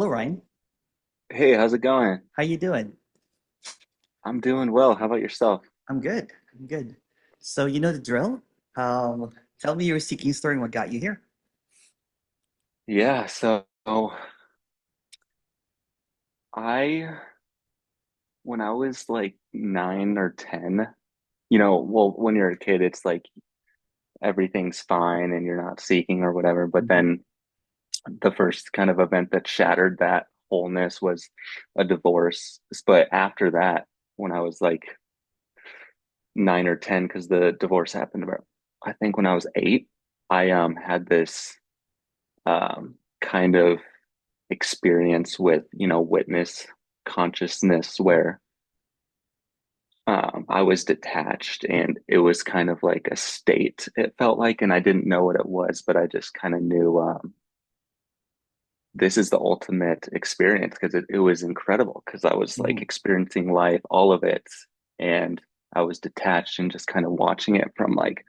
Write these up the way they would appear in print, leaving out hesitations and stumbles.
Hello, Ryan. Hey, how's it going? How you doing? I'm doing well. How about yourself? I'm good. I'm good. So you know the drill. Tell me your seeking story and what got you here. Yeah, so I, when I was like 9 or 10, well, when you're a kid, it's like everything's fine and you're not seeking or whatever. But Hmm. then the first kind of event that shattered that wholeness was a divorce. But after that, when I was like 9 or 10, because the divorce happened about, I think when I was 8, I had this kind of experience with, witness consciousness where I was detached and it was kind of like a state, it felt like, and I didn't know what it was, but I just kind of knew this is the ultimate experience because it was incredible because I was like Hmm. experiencing life, all of it, and I was detached and just kind of watching it from like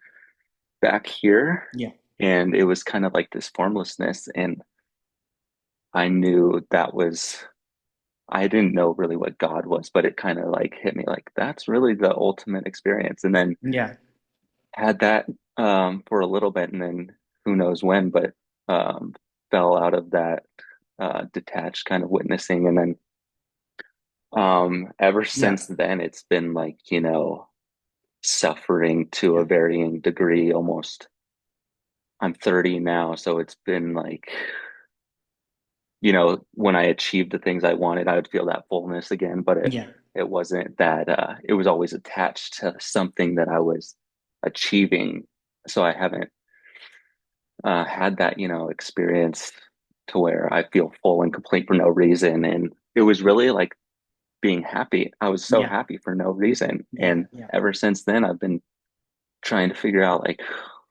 back here. Yeah. And it was kind of like this formlessness. And I knew that was I didn't know really what God was, but it kind of like hit me like that's really the ultimate experience. And then Yeah. had that for a little bit, and then who knows when, but um, fell out of that detached kind of witnessing. And then ever Yeah. since then, it's been like, suffering to Yeah. a varying degree. Almost, I'm 30 now, so it's been like, when I achieved the things I wanted, I would feel that fullness again, but Yeah. it wasn't that it was always attached to something that I was achieving. So I haven't had that, experience to where I feel full and complete for no reason. And it was really like being happy. I was so Yeah. happy for no reason. Yeah. And Yeah. ever since then, I've been trying to figure out like,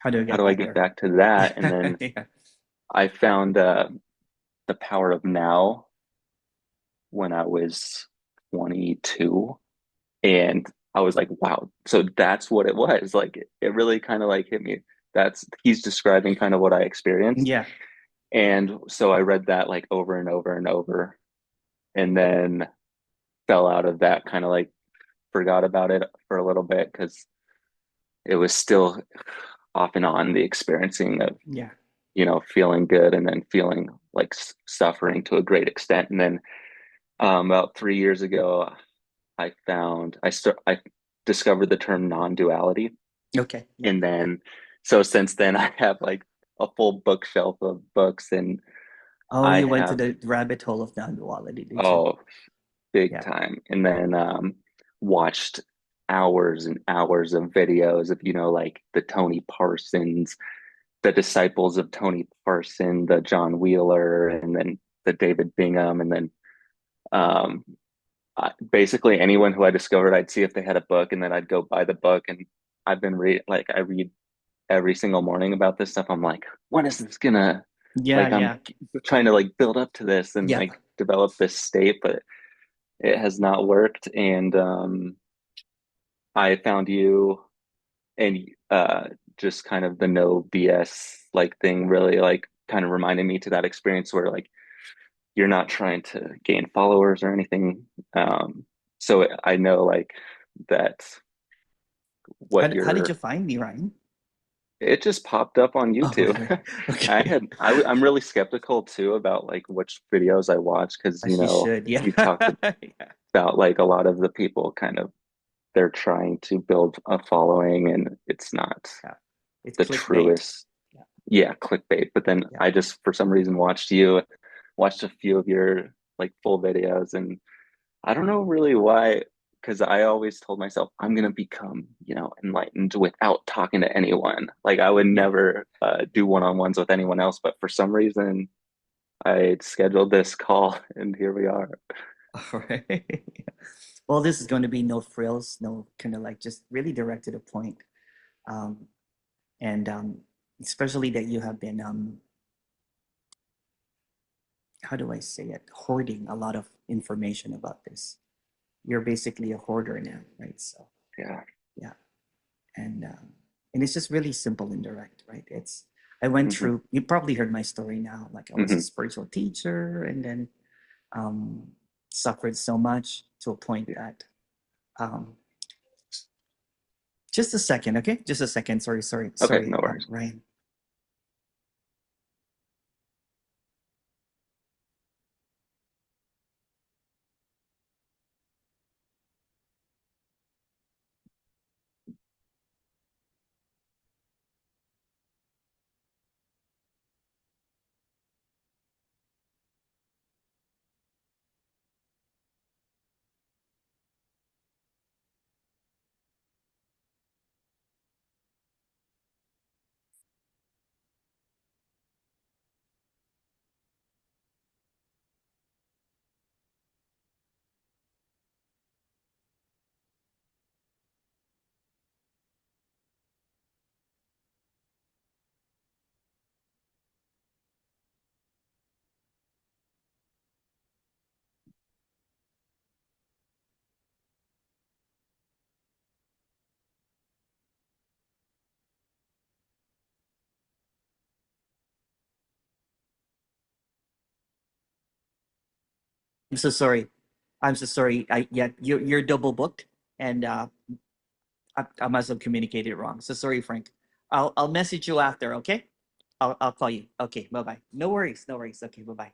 How do I how get do I back get there? back to that? And then Yeah. I found the power of now when I was 22. And I was like, wow, so that's what it was. Like it really kind of like hit me. That's he's describing kind of what I experienced. Yeah. And so I read that like over and over and over, and then fell out of that, kind of like forgot about it for a little bit because it was still off and on the experiencing of, Yeah. feeling good and then feeling like suffering to a great extent. And then about 3 years ago, I discovered the term non-duality. Okay. Yeah. And then so since then I have like a full bookshelf of books, and Oh, I you went to have, the rabbit hole of non-duality, did you? oh, big Yeah. time. And then watched hours and hours of videos of, like the Tony Parsons, the disciples of Tony Parson, the John Wheeler, and then the David Bingham, and then um basically anyone who I discovered, I'd see if they had a book, and then I'd go buy the book. And I read every single morning about this stuff. I'm like, when is this gonna, Yeah. like, I'm Yeah. trying to like build up to this and Yeah. like develop this state, but it has not worked. And I found you, and just kind of the no BS like thing really like kind of reminded me to that experience where like you're not trying to gain followers or anything. So I know like that what How did you're you find me, Ryan? it just popped up on Oh, YouTube. okay. Okay. I'm really skeptical too about like which videos I watch because As you should. Yeah. you talked Yeah. about like a lot of the people kind of they're trying to build a following, and it's not Yeah. It's the clickbait. truest. Yeah. Yeah, clickbait. But then Yeah. I just for some reason watched a few of your like full videos, and I don't know really why, because I always told myself I'm gonna become, enlightened without talking to anyone. Like I would Yeah. never do one-on-ones with anyone else, but for some reason I scheduled this call, and here we are. All right. Well, this is going to be no frills, no kind of like just really direct to the point. Um, and especially that you have been, how do I say it, hoarding a lot of information about this. You're basically a hoarder now, right? So, Yeah. yeah. And it's just really simple and direct, right? I went Hmm. through, you probably heard my story now. Like I was a Hmm. spiritual teacher, and then um, suffered so much to a point Yeah. that um, just a second, okay? Just a second. Sorry, sorry, Okay, sorry, no worries. Ryan. I'm so sorry. I'm so sorry. You're double booked, and I must have communicated wrong. So sorry, Frank. I'll message you after. Okay. I'll call you. Okay. Bye bye. No worries. No worries. Okay. Bye bye.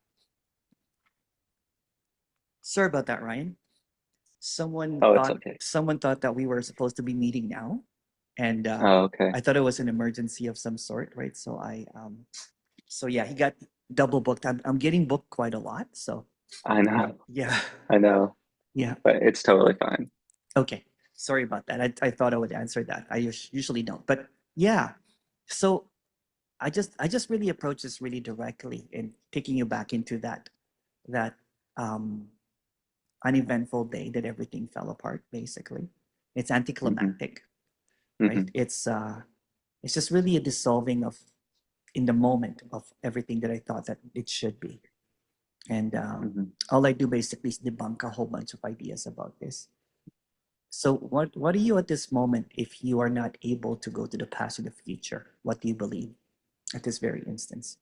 Sorry about that, Ryan. Oh, it's okay. Someone thought that we were supposed to be meeting now, and Oh, okay. I thought it was an emergency of some sort, right? So so yeah, he got double booked. I'm getting booked quite a lot, so I know. yeah, I know. yeah. But it's totally fine. Okay, sorry about that. I thought I would answer that. I usually don't, but yeah. So I just really approach this really directly and taking you back into that um, uneventful day that everything fell apart. Basically, it's Hmm. anticlimactic, right? Hmm. It's just really a dissolving of in the moment of everything that I thought that it should be. And Hmm. all I do basically is debunk a whole bunch of ideas about this. So, what are you at this moment if you are not able to go to the past or the future? What do you believe at this very instance?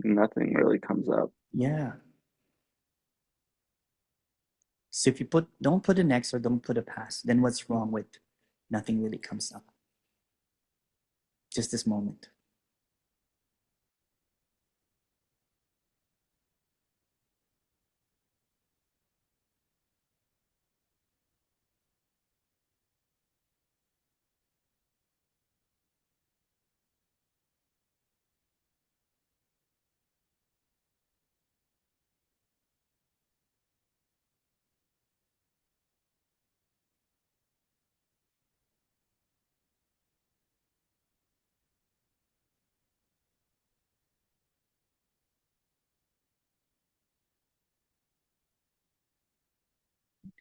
Nothing really comes up. Yeah. So if you don't put an X or don't put a past, then what's wrong with nothing really comes up? Just this moment.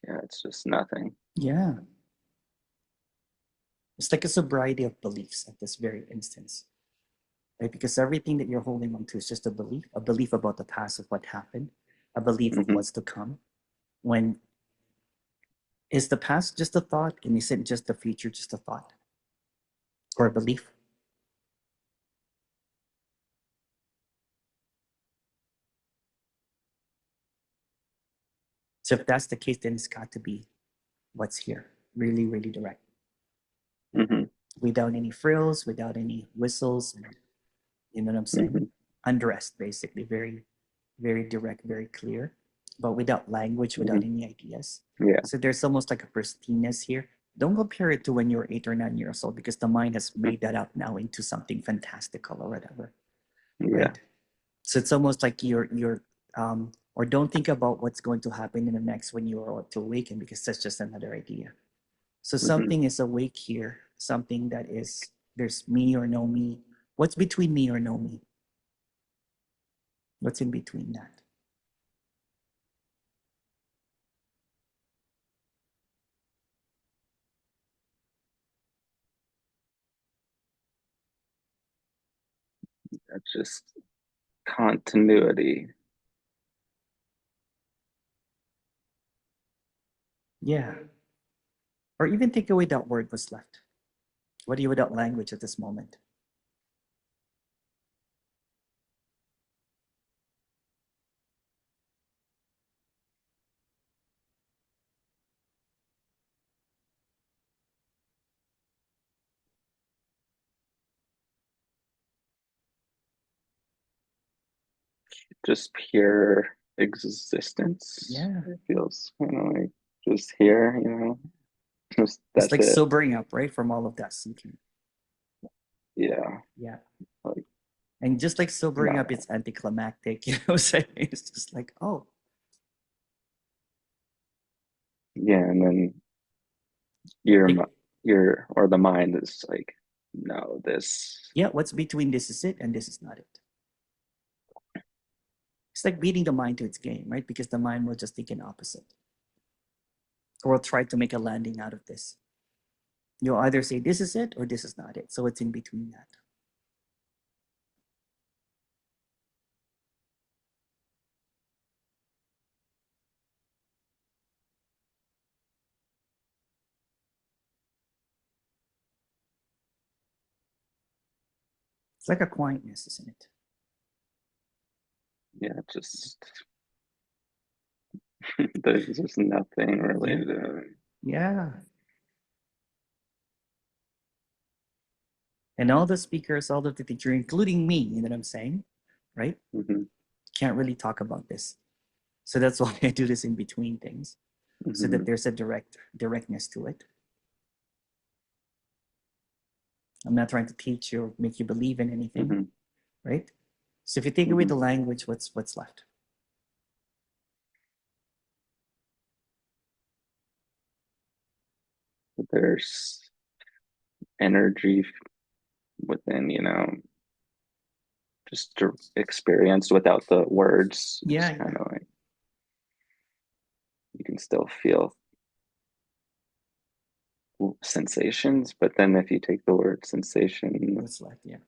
Yeah, it's just nothing. Yeah. It's like a sobriety of beliefs at this very instance, right? Because everything that you're holding on to is just a belief about the past of what happened, a belief of Hmm. what's to come. When is the past just a thought? And is it just the future just a thought or a belief? So if that's the case, then it's got to be what's here, really, really direct, Hmm. without any frills, without any whistles. You know what I'm saying? Hmm. Undressed, basically, very, very direct, very clear, but without language, without Hmm. any ideas. Yeah. So there's almost like a pristineness here. Don't compare it to when you're 8 or 9 years old because the mind has made that up now into something fantastical or whatever, Yeah. right? So it's almost like or don't think about what's going to happen in the next when you are to awaken because that's just another idea. So Hmm. something is awake here, something that is there's me or no me. What's between me or no me? What's in between that? That's just continuity. Yeah. Or even take away that word was left. What do you without language at this moment? Just pure existence. Yeah. It feels kind of like just here, you know, just It's that's like it. sobering up, right? From all of that seeking. Yeah. Yeah. Like, And just like sobering up, no. it's anticlimactic, you know what I'm saying? It's just like, oh, Yeah. And then your, like, your, or the mind is like, no, this. yeah, what's between this is it and this is not it. It's like beating the mind to its game, right? Because the mind will just think an opposite or will try to make a landing out of this. You'll either say this is it or this is not it. So it's in between that. It's like a quietness, isn't it? Yeah. Just, there's just nothing really Yeah. to. Yeah. And all the speakers, all of the teachers, including me, you know what I'm saying? Right? Mm-hmm, Can't really talk about this. So that's why I do this in between things. So mm-hmm, that there's a directness to it. I'm not trying to teach you or make you believe in anything, mm-hmm, right? So if you take away mm-hmm. the language, what's left? There's energy within, you know, just experienced without the words. It's Yeah, kind yeah. of like you can still feel sensations, but then if you take the word sensation, What's left? Yeah.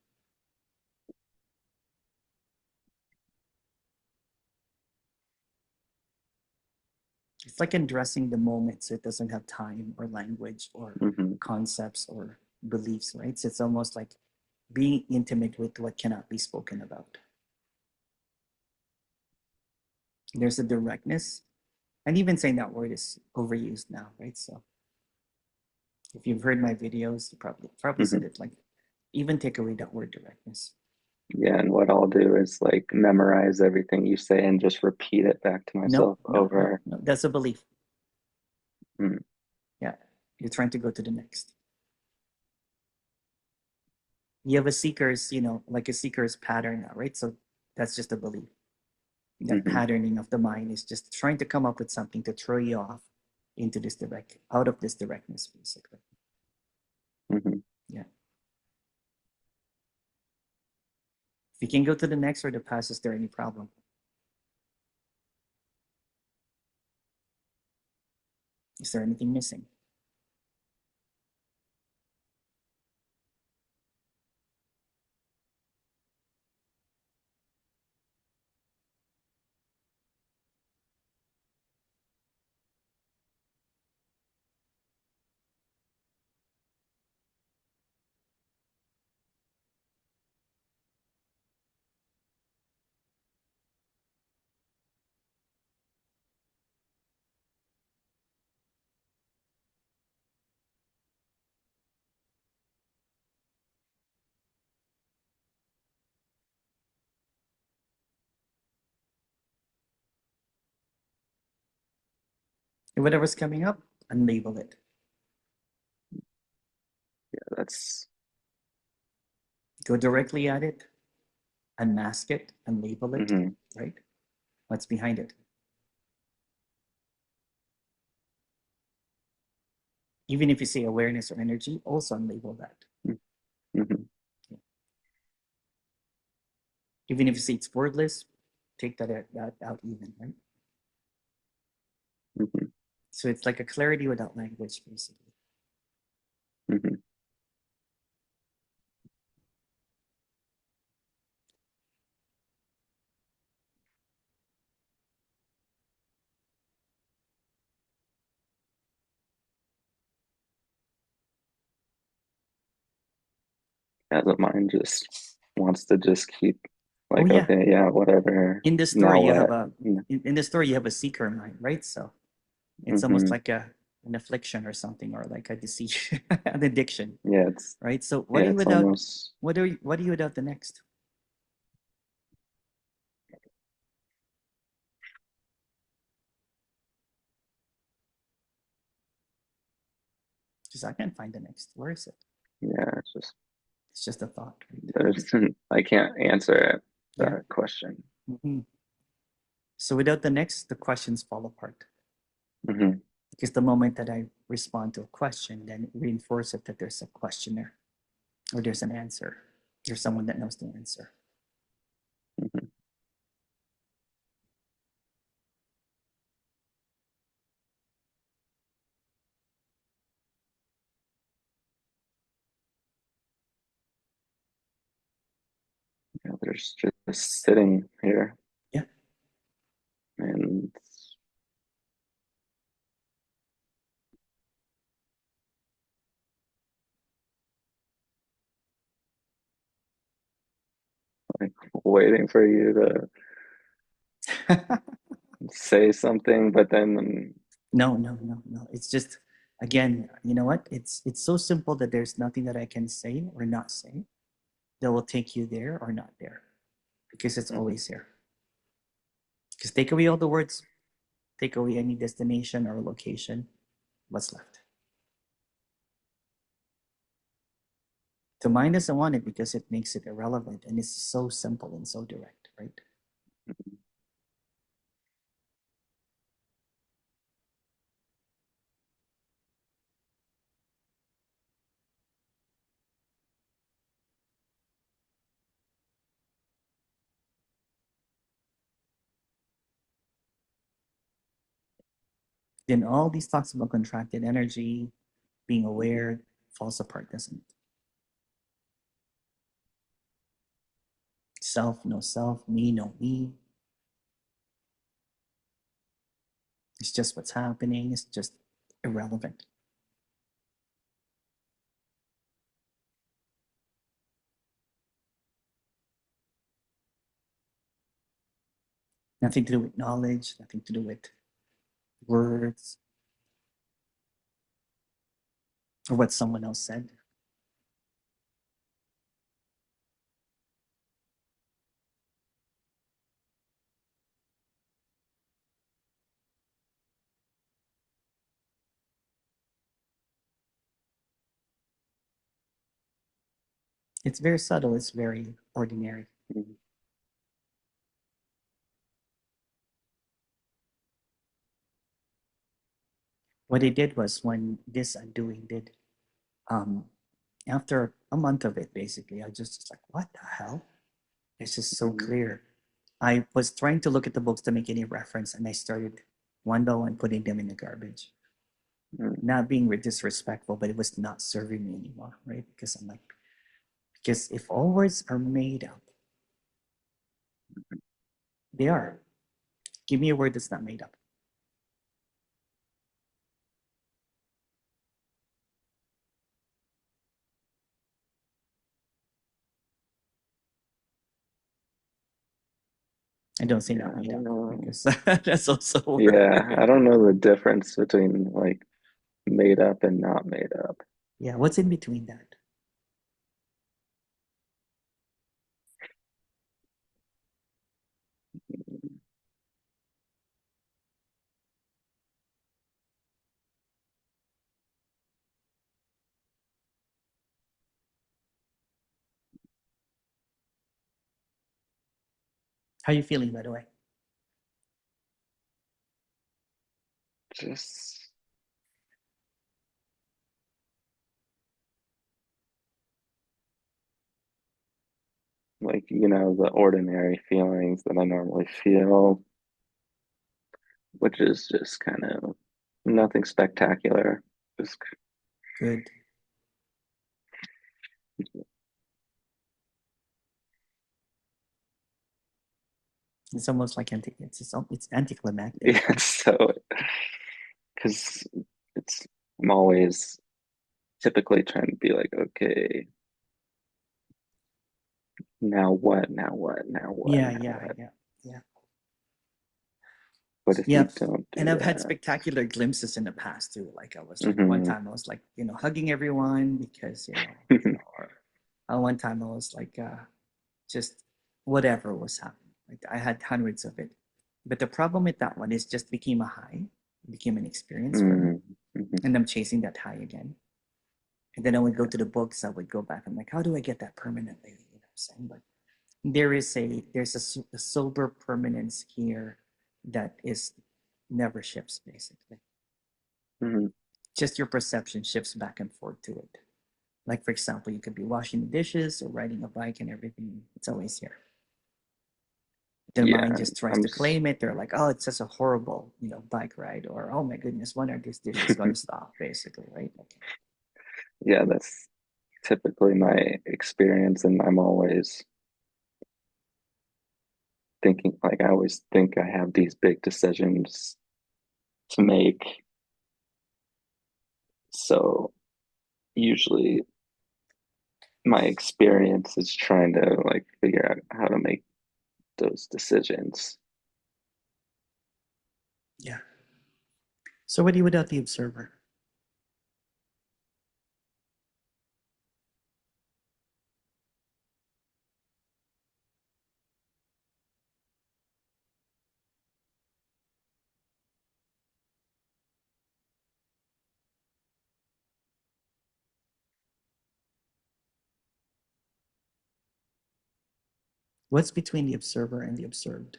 It's like addressing the moment so it doesn't have time or language or mm-hmm, concepts or beliefs, right? So it's almost like being intimate with what cannot be spoken about. There's a directness. And even saying that word is overused now, right? So if you've heard my videos, you probably mm-hmm. said it like even take away that word directness. Yeah, and what I'll do is like memorize everything you say and just repeat it back to No, myself no, no, over. no. That's a belief. Mm, Yeah. You're trying to go to the next. You have a seeker's, like a seeker's pattern now, right? So that's just a belief. That mm-hmm, patterning of the mind is just trying to come up with something to throw you off into this out of this directness, basically. mm-hmm. Yeah. If you can go to the next or the past, is there any problem? Is there anything missing? And whatever's coming up, unlabel it. Yeah, that's Go directly at it, unmask it, unlabel it, mm-hmm, right? What's behind it? Even if you say awareness or energy, also unlabel that. mm-hmm, Even if you say it's wordless, take that out even, right? mm-hmm, So it's like a clarity without language, basically. mm-hmm. as a mind just wants to just keep Oh like, yeah, okay, yeah, whatever. in the story Now you have what? a in the story you have a seeker mind, right? So it's almost Mm-hmm. like a an affliction or something, or like a disease, an addiction, Yeah, it's right? So what yeah, are you it's without? almost What are you without the next? Because I can't find the next. Where is it? yeah, it's just It's just a thought, right? there's I can't answer Yeah. that question. Hmm. So without the next, the questions fall apart. Hmm. Because the moment that I respond to a question, then reinforce it that there's a questioner or there's an answer. There's someone that knows the answer. Hmm. Yeah, there's just sitting here Yeah. and like waiting for you to say something, but then No, no, no, no. It's just again, you know what? It's so simple that there's nothing that I can say or not say that will take you there or not there because it's mhm, always here. Because take away all the words, take away any destination or location, what's left? The mind doesn't want it because it makes it irrelevant and it's so simple and so direct, right? Then all these talks about contracted energy, being aware, falls apart, doesn't it? Self, me, no me. It's just what's happening. It's just irrelevant. Nothing to do with knowledge, nothing to do with words or what someone else said. It's very subtle, it's very ordinary. mhm, What they did was when this undoing did, um, after a month of it, basically, I just like, what the hell? It's just so mhm, clear. I was trying to look at the books to make any reference, and I started one by one putting them in the garbage. mhm. Not being disrespectful, but it was not serving me anymore, right? Because I'm like, because if all words are made up, they are. Give me a word that's not made up. I don't say Yeah, not I made don't up know. because that's also a Yeah, I word. don't know the difference between like made up and not made up. Yeah, what's in between that? How are you feeling, by the way? Just like, the ordinary feelings that I normally feel, which is just kind of nothing spectacular. Just Good. It's almost like it's anticlimactic, yeah, right? so because it's I'm always typically trying to be like, okay, Now what? Now what? Now what? Yeah, Now yeah, what? yeah, yeah. What if you Yeah. don't And do I've had that? spectacular glimpses in the past too. Like I was like one Hmm. time I was like, hugging everyone because, or one time I was like just whatever was happening. Like I had hundreds of it. But the problem with that one is just became a high, became an experience for me. Hmm. Hmm. And I'm chasing that high again. And then I would go to the books, I would go back. I'm like, how do I get that permanently? You know what I'm saying? But there's a sober permanence here that is never shifts basically. Hmm. Just your perception shifts back and forth to it. Like for example, you could be washing the dishes or riding a bike and everything. It's always here. Their Yeah, mind just tries to claim it. They're like, oh, it's just a horrible, bike ride, or oh my goodness, when are these dishes going to stop? Basically, right? Okay. yeah, that's typically my experience, and I'm always thinking, like, I always think I have these big decisions to make. So usually my experience is trying to like figure out how to make those decisions. Yeah. So what do you without the observer? What's between the observer and the observed?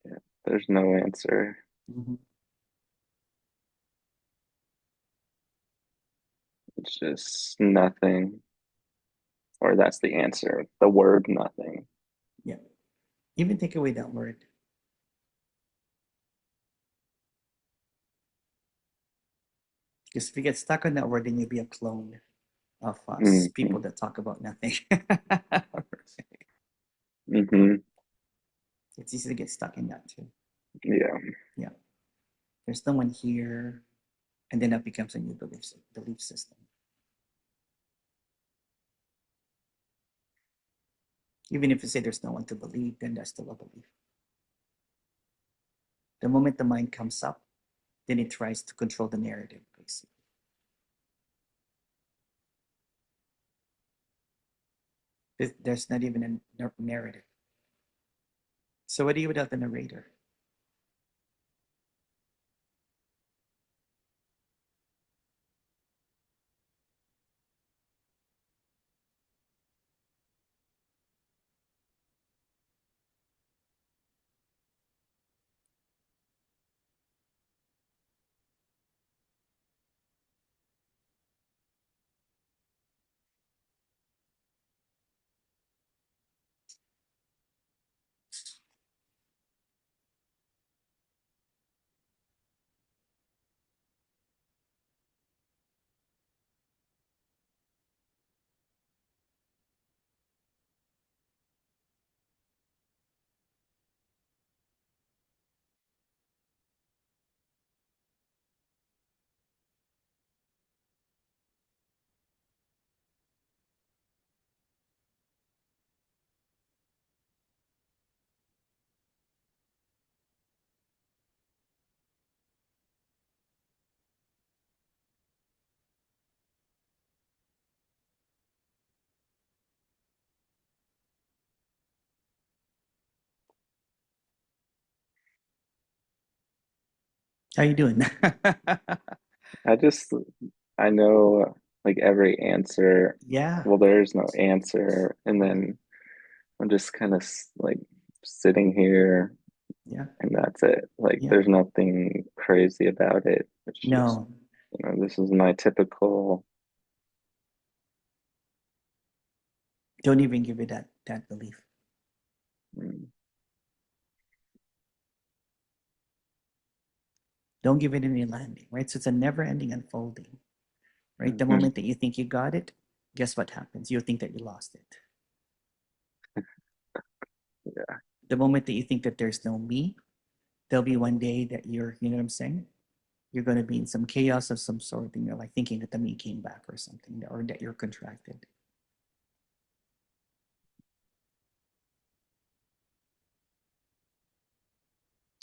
Yeah, there's no answer. Mm-hmm. It's just nothing, or that's the answer. The word nothing. Yeah. Even take away that word. Because if you get stuck on that word, then you'll be a clone of us, Hmm. people that talk about nothing. Hmm. It's easy to get stuck in that too. Yeah, Yeah. There's no one here. And then that becomes a new belief system. Even if you say there's no one to believe, then that's still a belief. The moment the mind comes up, then it tries to control the narrative, basically. There's not even a narrative. So what do you without the narrator? How you doing? I just I know like every answer. Yeah, Well, there is no answer, and yeah, then I'm just kind of like sitting here, yeah, and that's it. Like, yeah. there's nothing crazy about it. It's just, No, this is my typical. don't even give it that belief. Don't give it any landing, right? So it's a never-ending unfolding, right? The Mm-hmm. moment that you think you got it, guess what happens? You think that you lost it. Yeah. The moment that you think that there's no me, there'll be one day that you're, you know what I'm saying? You're going to be in some chaos of some sort, and you're like thinking that the me came back or something, or that you're contracted.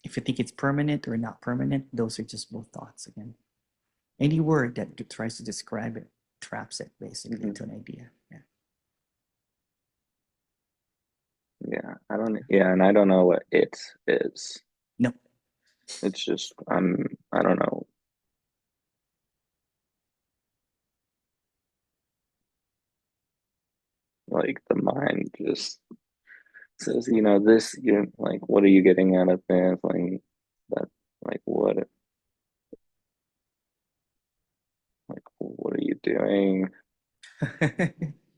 If you think it's permanent or not permanent, those are just both thoughts again. Any word that tries to describe it traps it basically Mm-hmm. into an idea. Yeah. Yeah. And I don't know what it is. No. It's just, I don't know. Like the mind just says, this, you're like, what are you getting out of this? Like that, like what are you doing?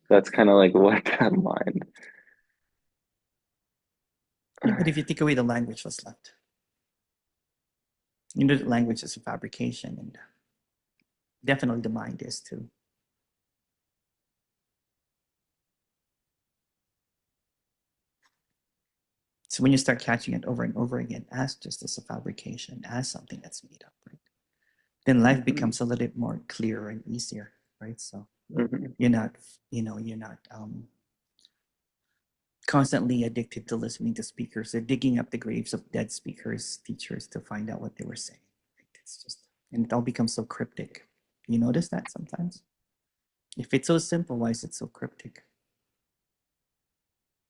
That's kind of like what that mind. Yeah, but if you take away the language, what's left? You know, the language is a fabrication, and definitely the mind is too. So when you start catching it over and over again as just as a fabrication, as something that's made up, right? Then life Mm-hmm. becomes a little bit more clearer and easier, right? So Mm-hmm. you're not, you're not constantly addicted to listening to speakers. They're digging up the graves of dead speakers, teachers to find out what they were saying. It's just, and it all becomes so cryptic. You notice that sometimes? If it's so simple, why is it so cryptic?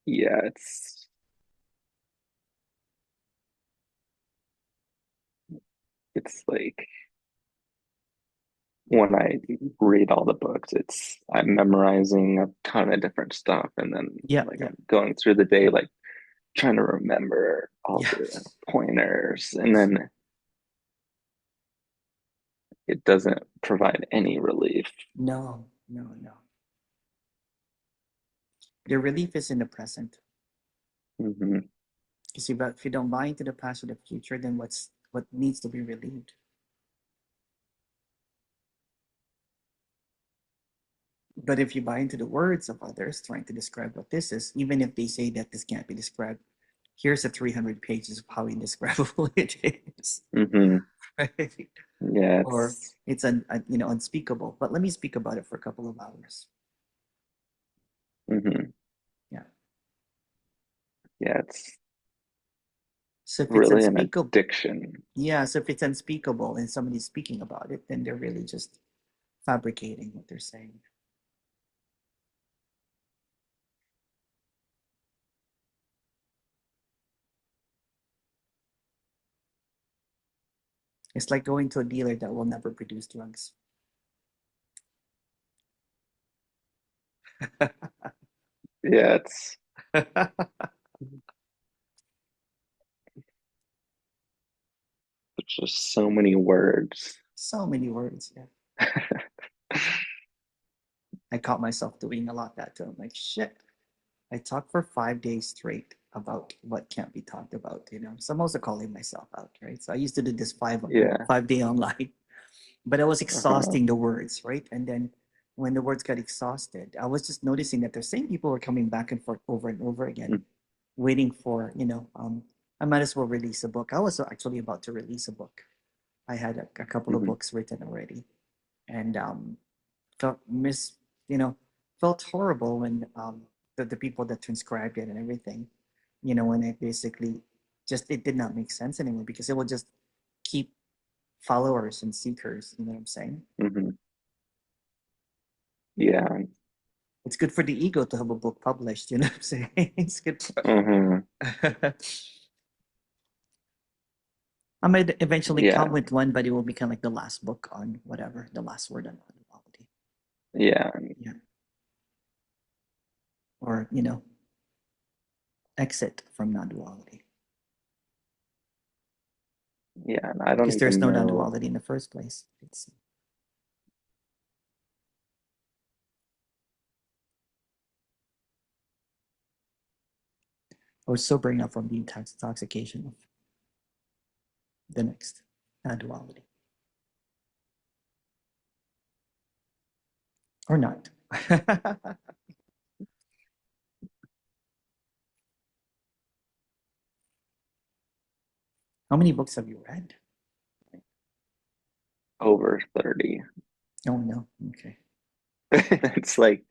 Yeah, it's like when I read all the books, I'm memorizing a ton of different stuff, and then Yeah, like yeah, I'm going through the day like trying to remember all yeah. the pointers, and then it doesn't provide any relief. No, no, no. The relief is in the present. Mm-hmm. Because if you don't buy into the past or the future, then what needs to be relieved? But if you buy into the words of others trying to describe what this is, even if they say that this can't be described, here's the 300 pages of how indescribable it is, Mm-hmm. right? Yeah, Or it's unspeakable. But let me speak about it for a couple of hours. mm-hmm. Yeah. Yeah, it's So if it's really an unspeakable, addiction. yeah. So if it's unspeakable and somebody's speaking about it, then they're really just fabricating what they're saying. It's like going to a dealer that will never produce drugs. Yeah, it's just so many words. So many words. Yeah. I caught myself doing a lot that too. I'm like, shit. I talked for 5 days straight about what can't be talked about. So I'm also calling myself out, right? So I used to do this Yeah. 5 day online, but I was Uh-huh. exhausting the words, right? And then when the words got exhausted, I was just noticing that the same people were coming back and forth over and over again, waiting for, I might as well release a book. I was actually about to release a book. I had a couple of Mm-hmm. books written already, and felt you know, felt horrible when the people that transcribed it and everything, when it basically just it did not make sense anymore because it will just keep followers and seekers. You know what I'm saying? Mm-hmm. Yeah. It's good for the ego to have a book published. You know what I'm saying? It's good. Mm-hmm. I might eventually come Yeah. with one, but it will become like the last book on whatever, the last word on non-duality. Yeah. Yeah. Or, exit from non-duality. Yeah. And I don't Because there's even no know. non-duality in the first place. Or sobering up from the intoxication of the next. non-duality or not. How many books have you read? Over 30. Oh no. Okay. It's like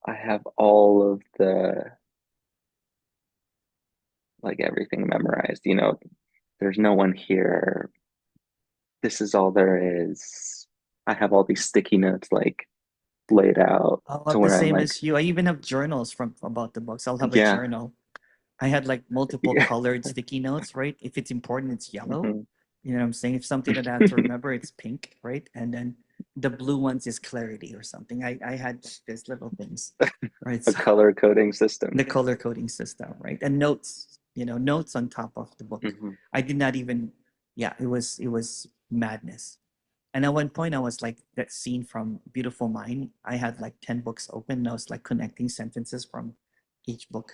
I have all of the like everything memorized. There's no one here. This is all there is. I have all these sticky notes like laid out I'll to have the where I'm same like, as you. I even have journals from about the books. I'll have a yeah, journal. I had like multiple yeah. colored sticky notes, right? If it's important, it's yellow. Mhm. You know what I'm saying? If something that I have to remember, it's pink, right? And then the blue ones is clarity or something. I had like these little things, right? A So color coding system. the color coding system, right? And notes, notes on top of the book. Hmm. I did not even, yeah, it was madness. And at one point, I was like that scene from Beautiful Mind. I had like 10 books open. And I was like connecting sentences from each book.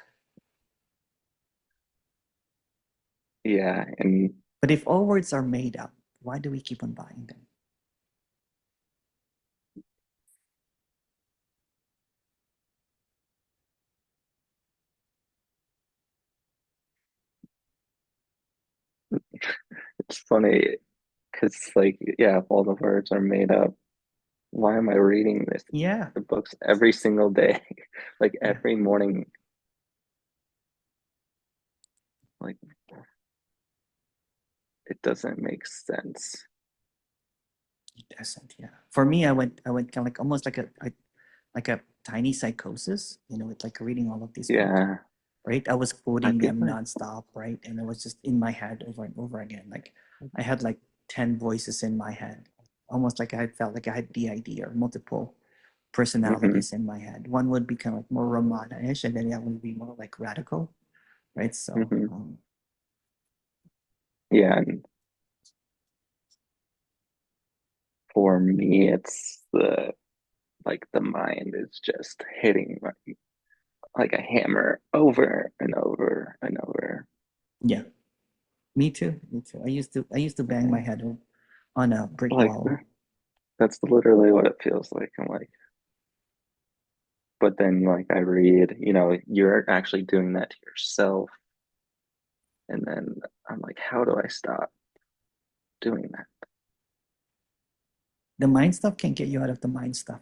Yeah, and But if all words are made up, why do we keep on buying them? it's funny because like, yeah, if all the words are made up, why am I reading Yeah, the books every single day? Like yeah, every morning, like it doesn't make sense. it doesn't. Yeah. For me, I went kind of like almost like a tiny psychosis, with like reading all of these books, Yeah, right? I was I quoting feel them like nonstop, right? And it was just in my head over and over again. Like I had like 10 voices in my head, almost like I felt like I had DID or multiple hmm personalities in my head. One would be kind of like more Ramana-ish, and then the other would be more like radical, right? So, hmm yeah, and for me, it's the mind is just hitting like a hammer over and over and over. yeah, me too, me too. I used to bang my And head on a brick like wall. that's literally what it feels like. I'm like, but then like I read, you're actually doing that to yourself. And then I'm like, how do I stop doing that? The mind stuff can't get you out of the mind stuff.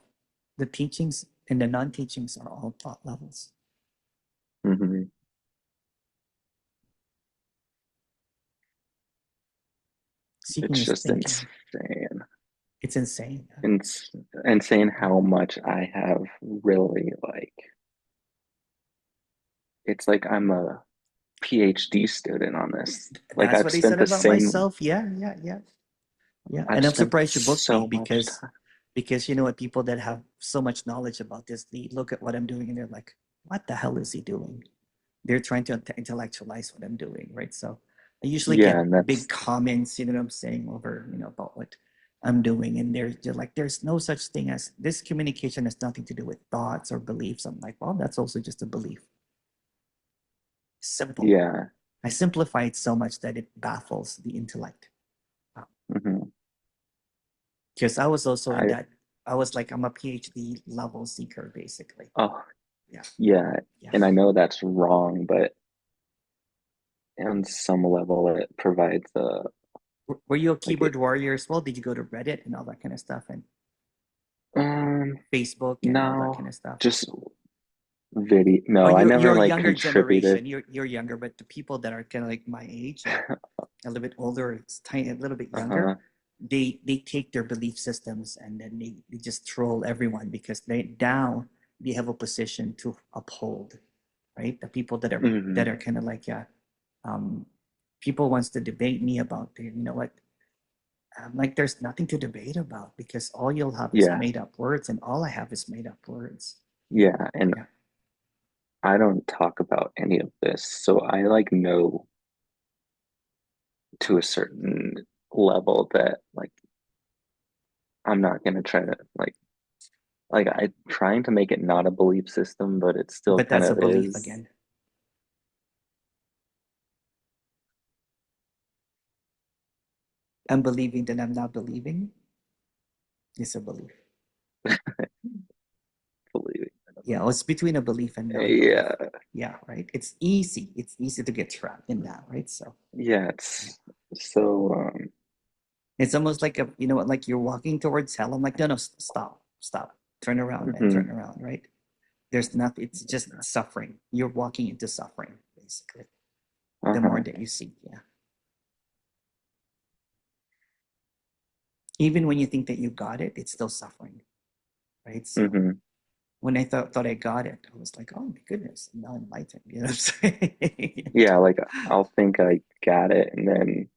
The teachings and the non-teachings are all thought levels. Hmm. Seeking It's is just thinking. insane. It's insane. It's insane how much I have really like, it's like I'm a PhD student on this. Like That's I've what I spent said the about same, myself. Yeah, yeah, yeah, yeah. I've And I'm spent surprised you booked me so much because time. because you know what, people that have so much knowledge about this, they look at what I'm doing and they're like, what the hell is he doing? They're trying to intellectualize what I'm doing, right? So I usually Yeah, get and big that's, comments, what I'm saying, over, about what I'm doing. And they're like, there's no such thing as this. Communication has nothing to do with thoughts or beliefs. I'm like, well, that's also just a belief. Simple. yeah. I simplify it so much that it baffles the intellect. Hmm. Because I was also in I, that, I was like, I'm a PhD level seeker, basically. oh, Yeah. yeah. Yeah. And I know that's wrong, but on some level, it provides a, Were you a like, keyboard warrior as well? Did you go to Reddit and all that kind of stuff, and um, Facebook and all that no, kind of stuff? just video. Oh, No, I you're never a like younger contributed. generation. You're younger, but the people that are kind of like my age and a little bit older, it's tiny, a little bit younger. Uh-huh. They take their belief systems and then they just troll everyone because they have a position to uphold, right? The people that are Hmm. kind of like, yeah, um, people wants to debate me about the, what. I'm like, there's nothing to debate about because all you'll have is Yeah, made up words, and all I have is made up words. yeah. And Yeah. I don't talk about any of this, so I like know to a certain level that like I'm not gonna try to like I trying to make it not a belief system, but it still But kind that's a of belief is. again. I'm believing that I'm not believing is a belief. Believing. Yeah, it's between a belief and non-belief. Yeah, Yeah, right. It's easy. It's easy to get trapped in that, right? So yeah, yeah. it's so It's almost like a, you know what, like you're walking towards hell. I'm like, no, no, stop, stop, turn around, man, turn mhm, around, right? There's nothing. It's just suffering. You're walking into suffering, basically. The more uh-huh, that you seek, yeah. Even when you think that you got it, it's still suffering, right? So mhm. when I thought I got it, I was like, oh my goodness, I'm now enlightened. You know what I'm saying? Yeah, like I'll think I got it, and then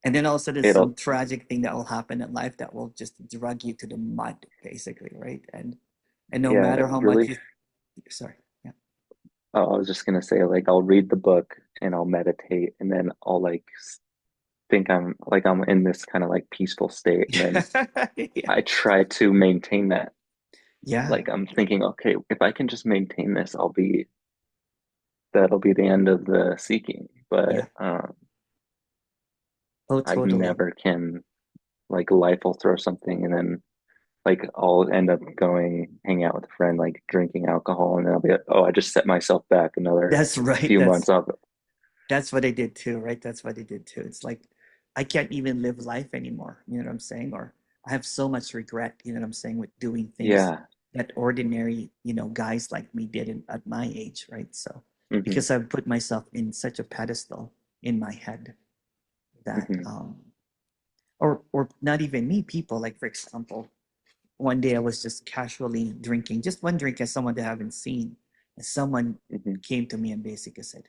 And then also there's some it'll, tragic thing that will happen in life that will just drag you to the mud, basically, right? And no yeah, and matter it how much really. you, sorry, yeah, Oh, I was just gonna say, like, I'll read the book and I'll meditate, and then I'll like think I'm in this kind of like peaceful state, and then yeah, I try to maintain that. yeah, Like I'm thinking, okay, if I can just maintain this, that'll be the end of the seeking. yeah. But Oh, I totally. never can. Like life will throw something, and then like I'll end up going hang out with a friend, like drinking alcohol, and then I'll be like, oh, I just set myself back another That's right. few months off. That's what I did too, right? That's what I did too. It's like I can't even live life anymore. You know what I'm saying? Or I have so much regret, you know what I'm saying, with doing things Yeah. that ordinary, guys like me did at my age, right? So Hmm. because I've put myself in such a pedestal in my head that Hmm. or not even me, people, like for example, one day I was just casually drinking, just one drink as someone that I haven't seen. And someone Hmm. came to me and basically said,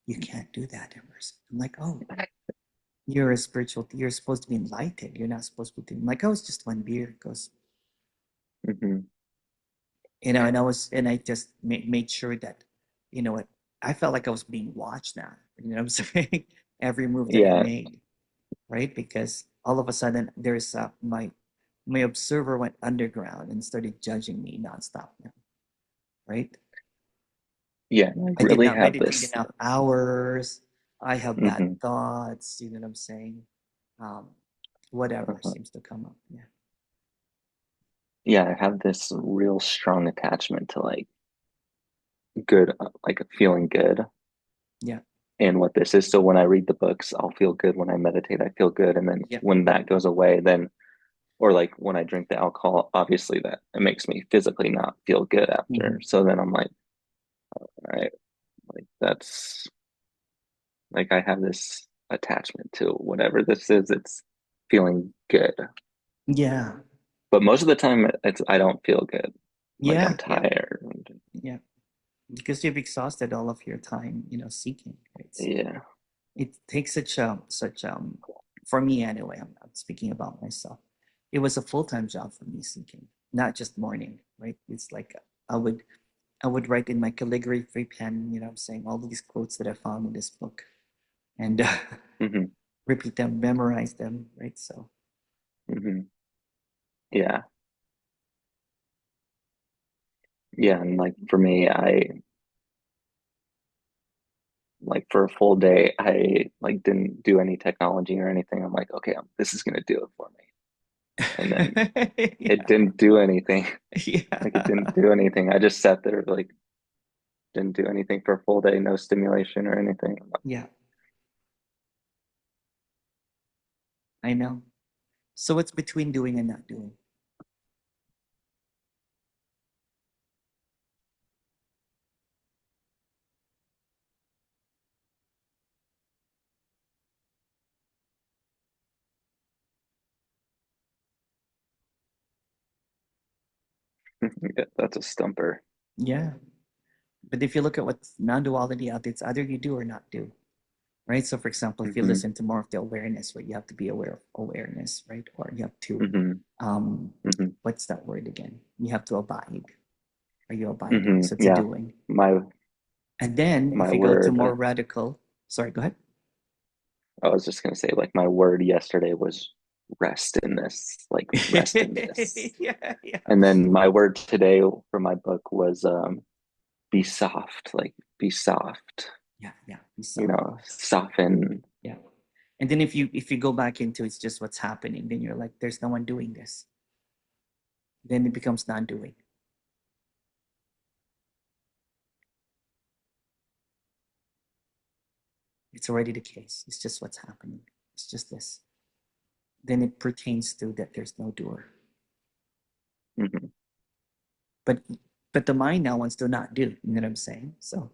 you can't do that, Emerson. I'm like, oh, you're a spiritual, you're supposed to be enlightened. You're not supposed to be. I'm like, oh, it's just one beer. Goes, Hmm. and and I just made sure that, you know what, I felt like I was being watched now. You know what I'm saying? Every move that I Yeah. made, right? Because all of a sudden there's my observer went underground and started judging me nonstop now, right? Yeah. I I did really not have meditate this. enough hours. I have bad Hmm. thoughts. You know what I'm saying? Um, whatever Uh-huh. seems to come up. Yeah. Yeah, I have this real strong attachment to like good, like feeling good Yeah. and what this is. So when I read the books, I'll feel good. When I meditate, I feel good. And then Yeah. when that goes away, then, or like when I drink the alcohol, obviously that it makes me physically not feel good after. Hmm. So then I'm like, all right, like that's like I have this attachment to whatever this is. It's feeling good. Yeah. But most of the time, I don't feel good. Like I'm Yeah. Yeah. tired. Yeah. Because you've exhausted all of your time, seeking. Right. So Yeah. it takes for me anyway. I'm speaking about myself. It was a full-time job for me seeking, not just morning. Right. It's like I would I would write in my calligraphy pen, I'm saying all these quotes that I found in this book and Hmm. repeat them, memorize them, right? So, Hmm. Yeah. Yeah. And like for me, I like for a full day, I like didn't do any technology or anything. I'm like, okay, this is gonna do it for me. And then it yeah, didn't do anything. Like it didn't yeah, do anything. I just sat there like didn't do anything for a full day, no stimulation or anything. yeah, I know. So it's between doing and not doing. Yeah, that's a stumper. Yeah. But if you look at what's non-duality out there, it's either you do or not do, right? So for example, if you Hmm. listen to more of the awareness, where you have to be aware of awareness, right? Or you have to, Hmm. um, Hmm. what's that word again? You have to abide. Are you abiding? Hmm. So it's a Yeah. doing. My And then my if you go to word, more radical, sorry, go ahead. I was just gonna say, like my word yesterday was rest in this, like rest in this. Yeah, yeah, And then my word today for my book was be soft, like be soft, yeah, yeah. Be soft. soften. Yeah. And then if you go back into it's just what's happening, then you're like, there's no one doing this. Then it becomes non-doing. It's already the case. It's just what's happening. It's just this. Then it pertains to that there's no doer. Hmm. But but the mind now wants to not do. You know what I'm saying? So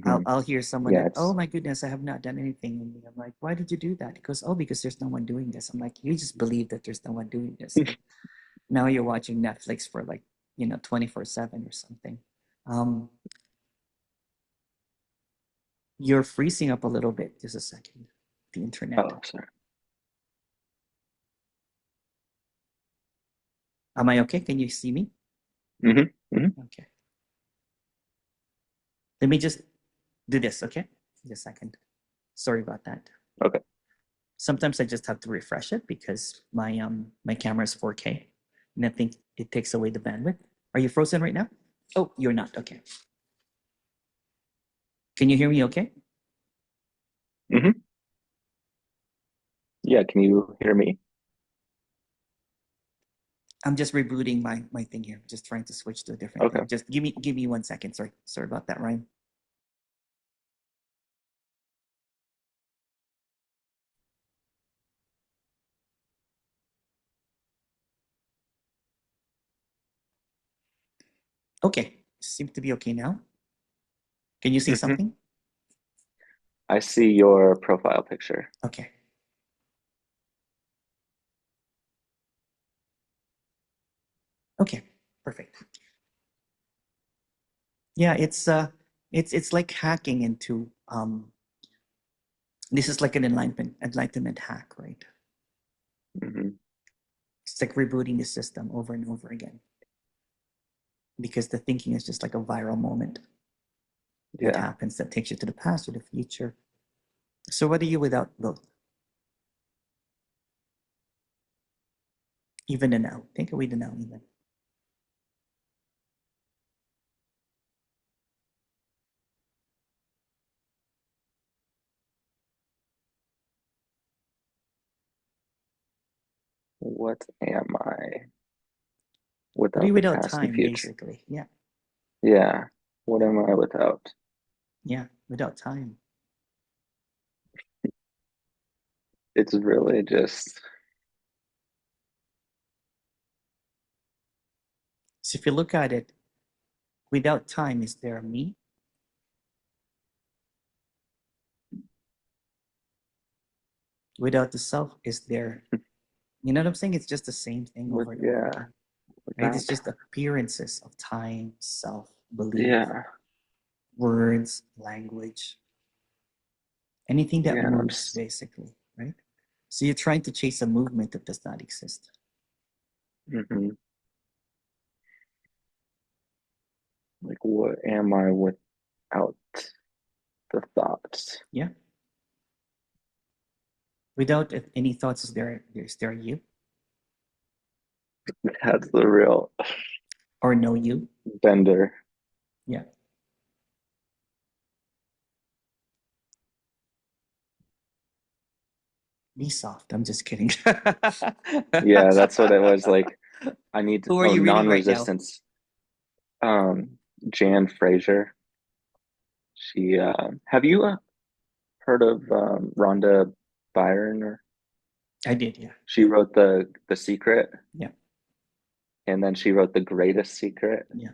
I'll Hmm. I'll hear someone Yeah, that, oh it's my goodness, I have not done anything. And I'm like, why did you do that? He goes, oh, because there's no one doing this. I'm like, you just believe that there's no one doing this. And now you're watching Netflix for like, 24/7 or something. Um, you're freezing up a little bit. Just a second. The internet. oh, sorry. Am I okay? Can you see me? Hmm. Hmm. Okay. Let me just do this, okay? Just a second. Sorry about that. Okay. Sometimes I just have to refresh it because my camera is 4K and I think it takes away the bandwidth. Are you frozen right now? Oh, you're not. Okay. Can you hear me okay? Hmm. Yeah, can you hear me? I'm just rebooting my thing here. Just trying to switch to a different Okay. thing. Just give me 1 second. Sorry about that, Ryan. Okay. Seems to be okay now. Can you see Hmm. something? I see your profile picture. Okay. Okay. Perfect. Yeah, it's like hacking into this is like an enlightenment hack, right? Hmm. It's like rebooting the system over and over again because the thinking is just like a viral moment that Yeah. happens that takes you to the past or the future. So what are you without both? Even the now. Take away the now even. What am I What are you without the without past and time, future? basically? Yeah. Yeah. What am I without? Yeah. Without time. It's really just, So if you look at it, without time, is there a me? Without the self, is there, you know what I'm saying? It's just the same thing with, over and over yeah, again, right? It's without, just appearances of time, self, belief, yeah. words, language, anything that Yeah. And moves, basically, right? So you're trying to chase a movement that does not exist. hmm like, what am I without the thoughts? Yeah. Without any thoughts, is there you That's the real or no you? bender. Yeah. Be soft. I'm just kidding. Yeah, that's what it was like. I need, Who are oh, you reading right now? non-resistance. Jan Fraser. She, have you heard of Rhonda Byron? Or I did. Yeah. she wrote the Secret, Yeah. and then she wrote The Greatest Secret. Yeah.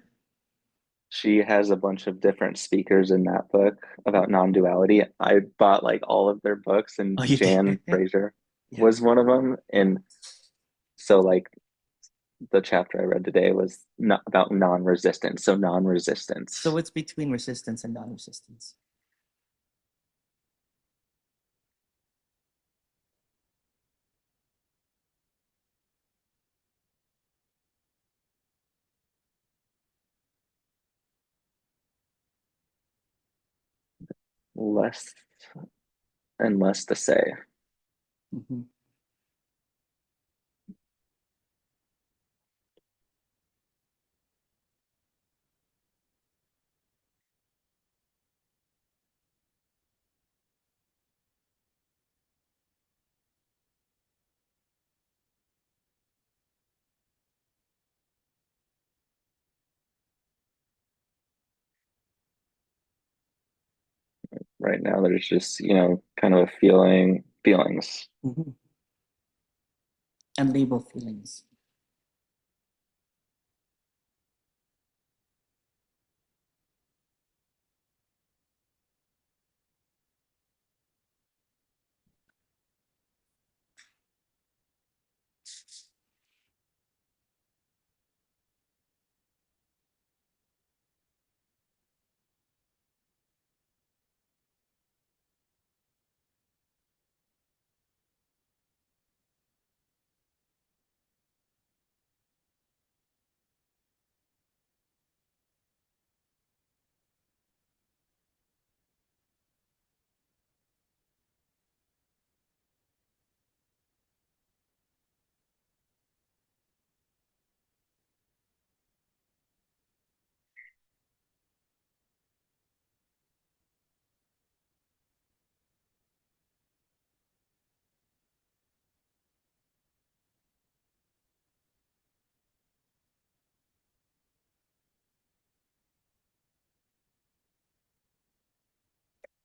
She has a bunch of different speakers in that book about non-duality. I bought like all of their books, and Oh, you Jan did. Fraser Yeah. was one of them. And so, like, the chapter I read today was not about non-resistance. So So non-resistance, it's between resistance and non-resistance. less and less to say. Hmm. Right now, there's just, kind of a feelings. Mhm. And label feelings.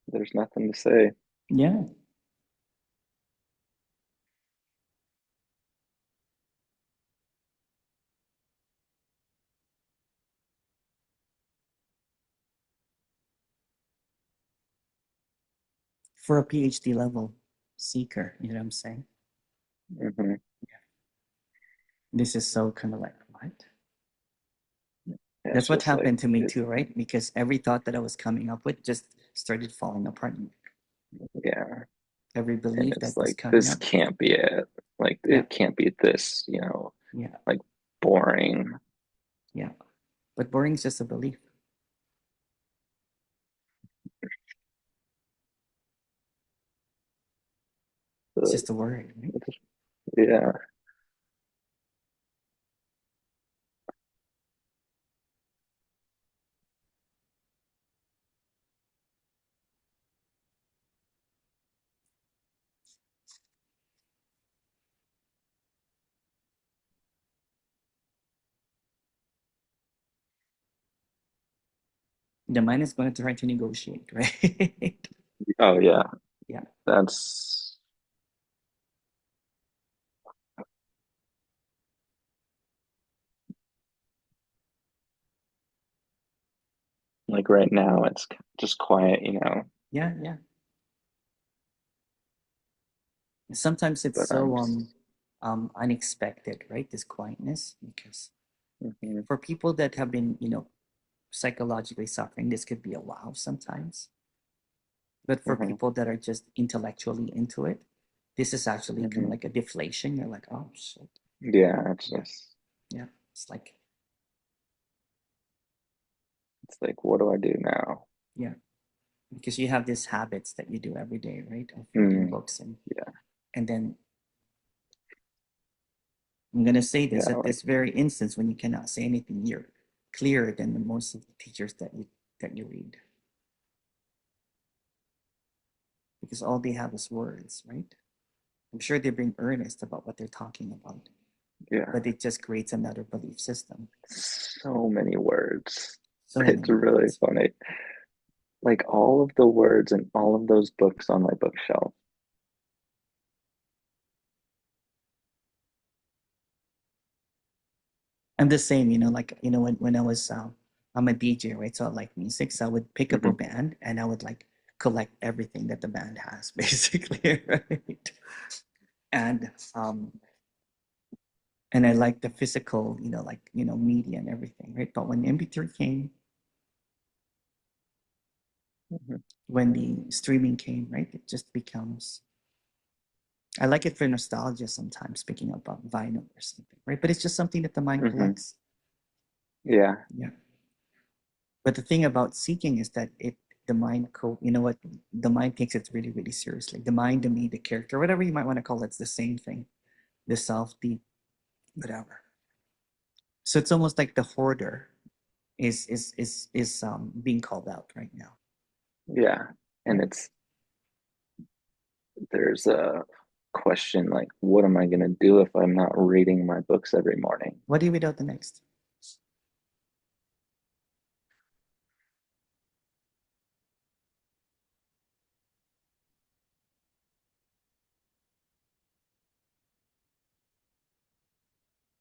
There's nothing to say. Yeah. For a PhD level seeker, you know what I'm saying? Hmm. This is so kind of like, what? Yeah, That's it's what just like happened to me too, right? Because every thought that I was coming up with just started falling apart. yeah, Every and belief it's that was like coming this up. can't be it. Like Yeah, it can't be this, yeah, like boring. yeah. But boring is just a belief. It's Uh, just a word, right? yeah, The mind is going to try to negotiate, right? oh yeah, Yeah. that's like right now it's just quiet. Yeah, yeah. Sometimes it's But I'm so just, unexpected, right? This quietness, because mhm, for people that have been, psychologically suffering, this could be a wow sometimes. But for mhm, people that are just intellectually into it, this is actually kind of mhm. like a deflation. You're like, oh shit. Yeah, Yeah, yeah. It's like, it's like, what do I do now? yeah, because you have these habits that you do every day, right? Of reading Mm, books yeah, and then I'm gonna say this yeah, at like, this very instance when you cannot say anything, you're clearer than the most of the teachers that you read. Because all they have is words, right? I'm sure they're being earnest about what they're talking about, yeah, but it just creates another belief system. so many words. So many It's really words. funny. Like all of the words and all of those books on my bookshelf. I'm the same, like, when I was, I'm a DJ, right? So I like music. So I would pick up a Hmm. band and I would like collect everything that the band has, basically, right? And and I like the physical, like, media and everything, right? But when MP3 came, Hmm. when the streaming came, right, it just becomes, I like it for nostalgia sometimes, picking up on vinyl or something, right? But it's just something that the mind Hmm. collects. Yeah, Yeah. But the thing about seeking is that the mind, you know what, the mind takes it really, really seriously. The mind, the me, the character, whatever you might want to call it, it's the same thing. The self, the whatever. So it's almost like the hoarder is being called out right now. yeah. Yeah. And there's a question like, what am I going to do if I'm not reading my books every morning? What do you without the next?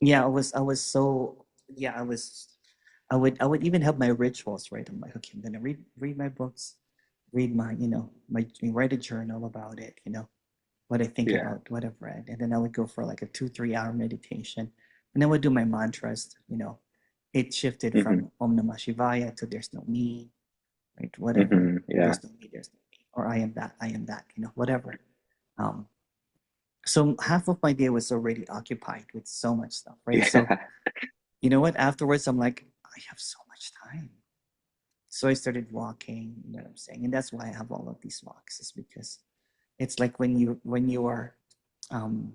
Yeah, I was so, yeah, I would even have my rituals, right? I'm like, okay, I'm gonna read my books, read my, my write a journal about it, what I think Yeah. about what I've read. And then I would go for like a 2, 3 hour meditation. And I would do my mantras, It shifted Hmm. from Om Namah Shivaya to there's no me, right? Whatever. Yeah. There's no me, there's no me. Or I am that, whatever. Um, so half of my day was already occupied with so much stuff, right? So Yeah. you know what? Afterwards, I'm like, I have so much time. So I started walking, you know what I'm saying? And that's why I have all of these walks, is because it's like um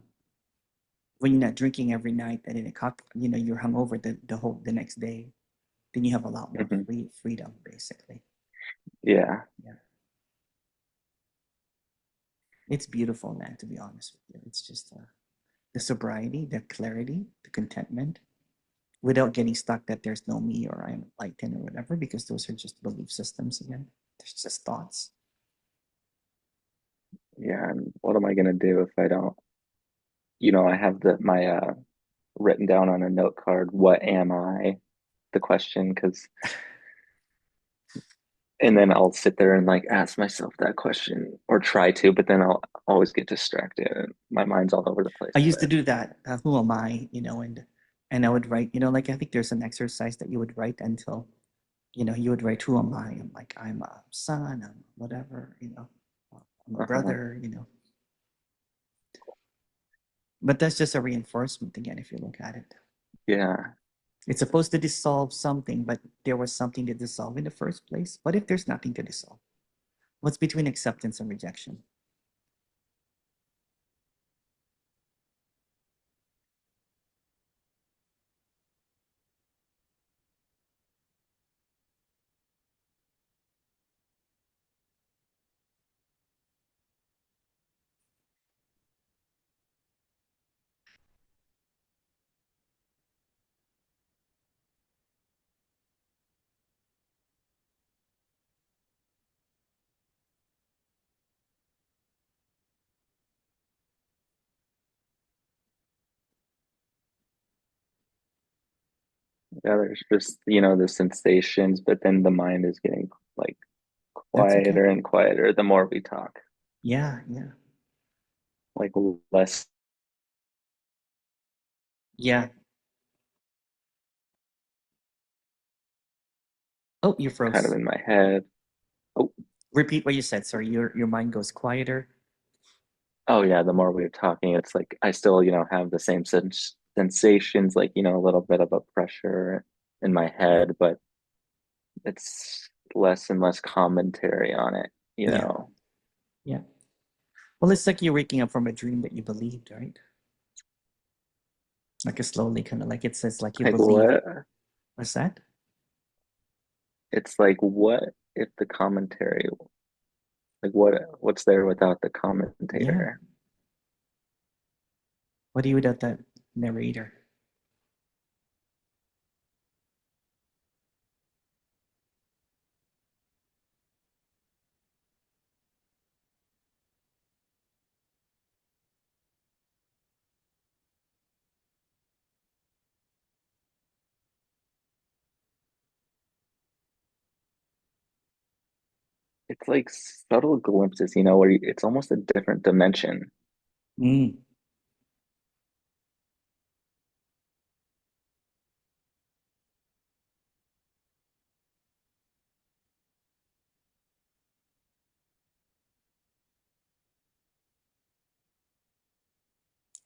when you're not drinking every night and in a cup, you're hungover the next day, then you have a lot more Hmm. freedom, basically. Yeah. Yeah. It's beautiful, man, to be honest with you. It's just the sobriety, the clarity, the contentment, without getting stuck that there's no me or I'm enlightened or whatever, because those are just belief systems again. There's just thoughts. Yeah. And what am I gonna do if I don't? I have my written down on a note card. What am I? The question, because and then I'll sit there and like ask myself that question or try to, but then I'll always get distracted and my mind's all over the place. I used to But do that. Who am I? And I would write. Like I think there's an exercise that you would write until, you would write, who am I? I'm like, I'm a son. I'm whatever. I'm a uh-huh. brother. But that's just a reinforcement again. If you look at it, Yeah. it's supposed to dissolve something, but there was something to dissolve in the first place. What if there's nothing to dissolve? What's between acceptance and rejection? Yeah, there's just, the sensations, but then the mind is getting like That's okay. quieter and quieter the more we talk. Yeah, yeah, Like less yeah. Oh, you kind of froze. in my head. Oh, Repeat what you said. Sorry, your mind goes quieter. oh yeah, the more we're talking, it's like I still, have the same sensations, like, a little bit of a pressure in my head, but it's less and less commentary on it, you Yeah, know. yeah. Well, it's like you're waking up from a dream that you believed, right? Like a slowly, kind of like it says, like you Like believe. what? What's that? It's like what if the commentary, like what's there without the Yeah. commentator? What do you without that narrator? It's like subtle glimpses, where it's almost a different dimension. Mm,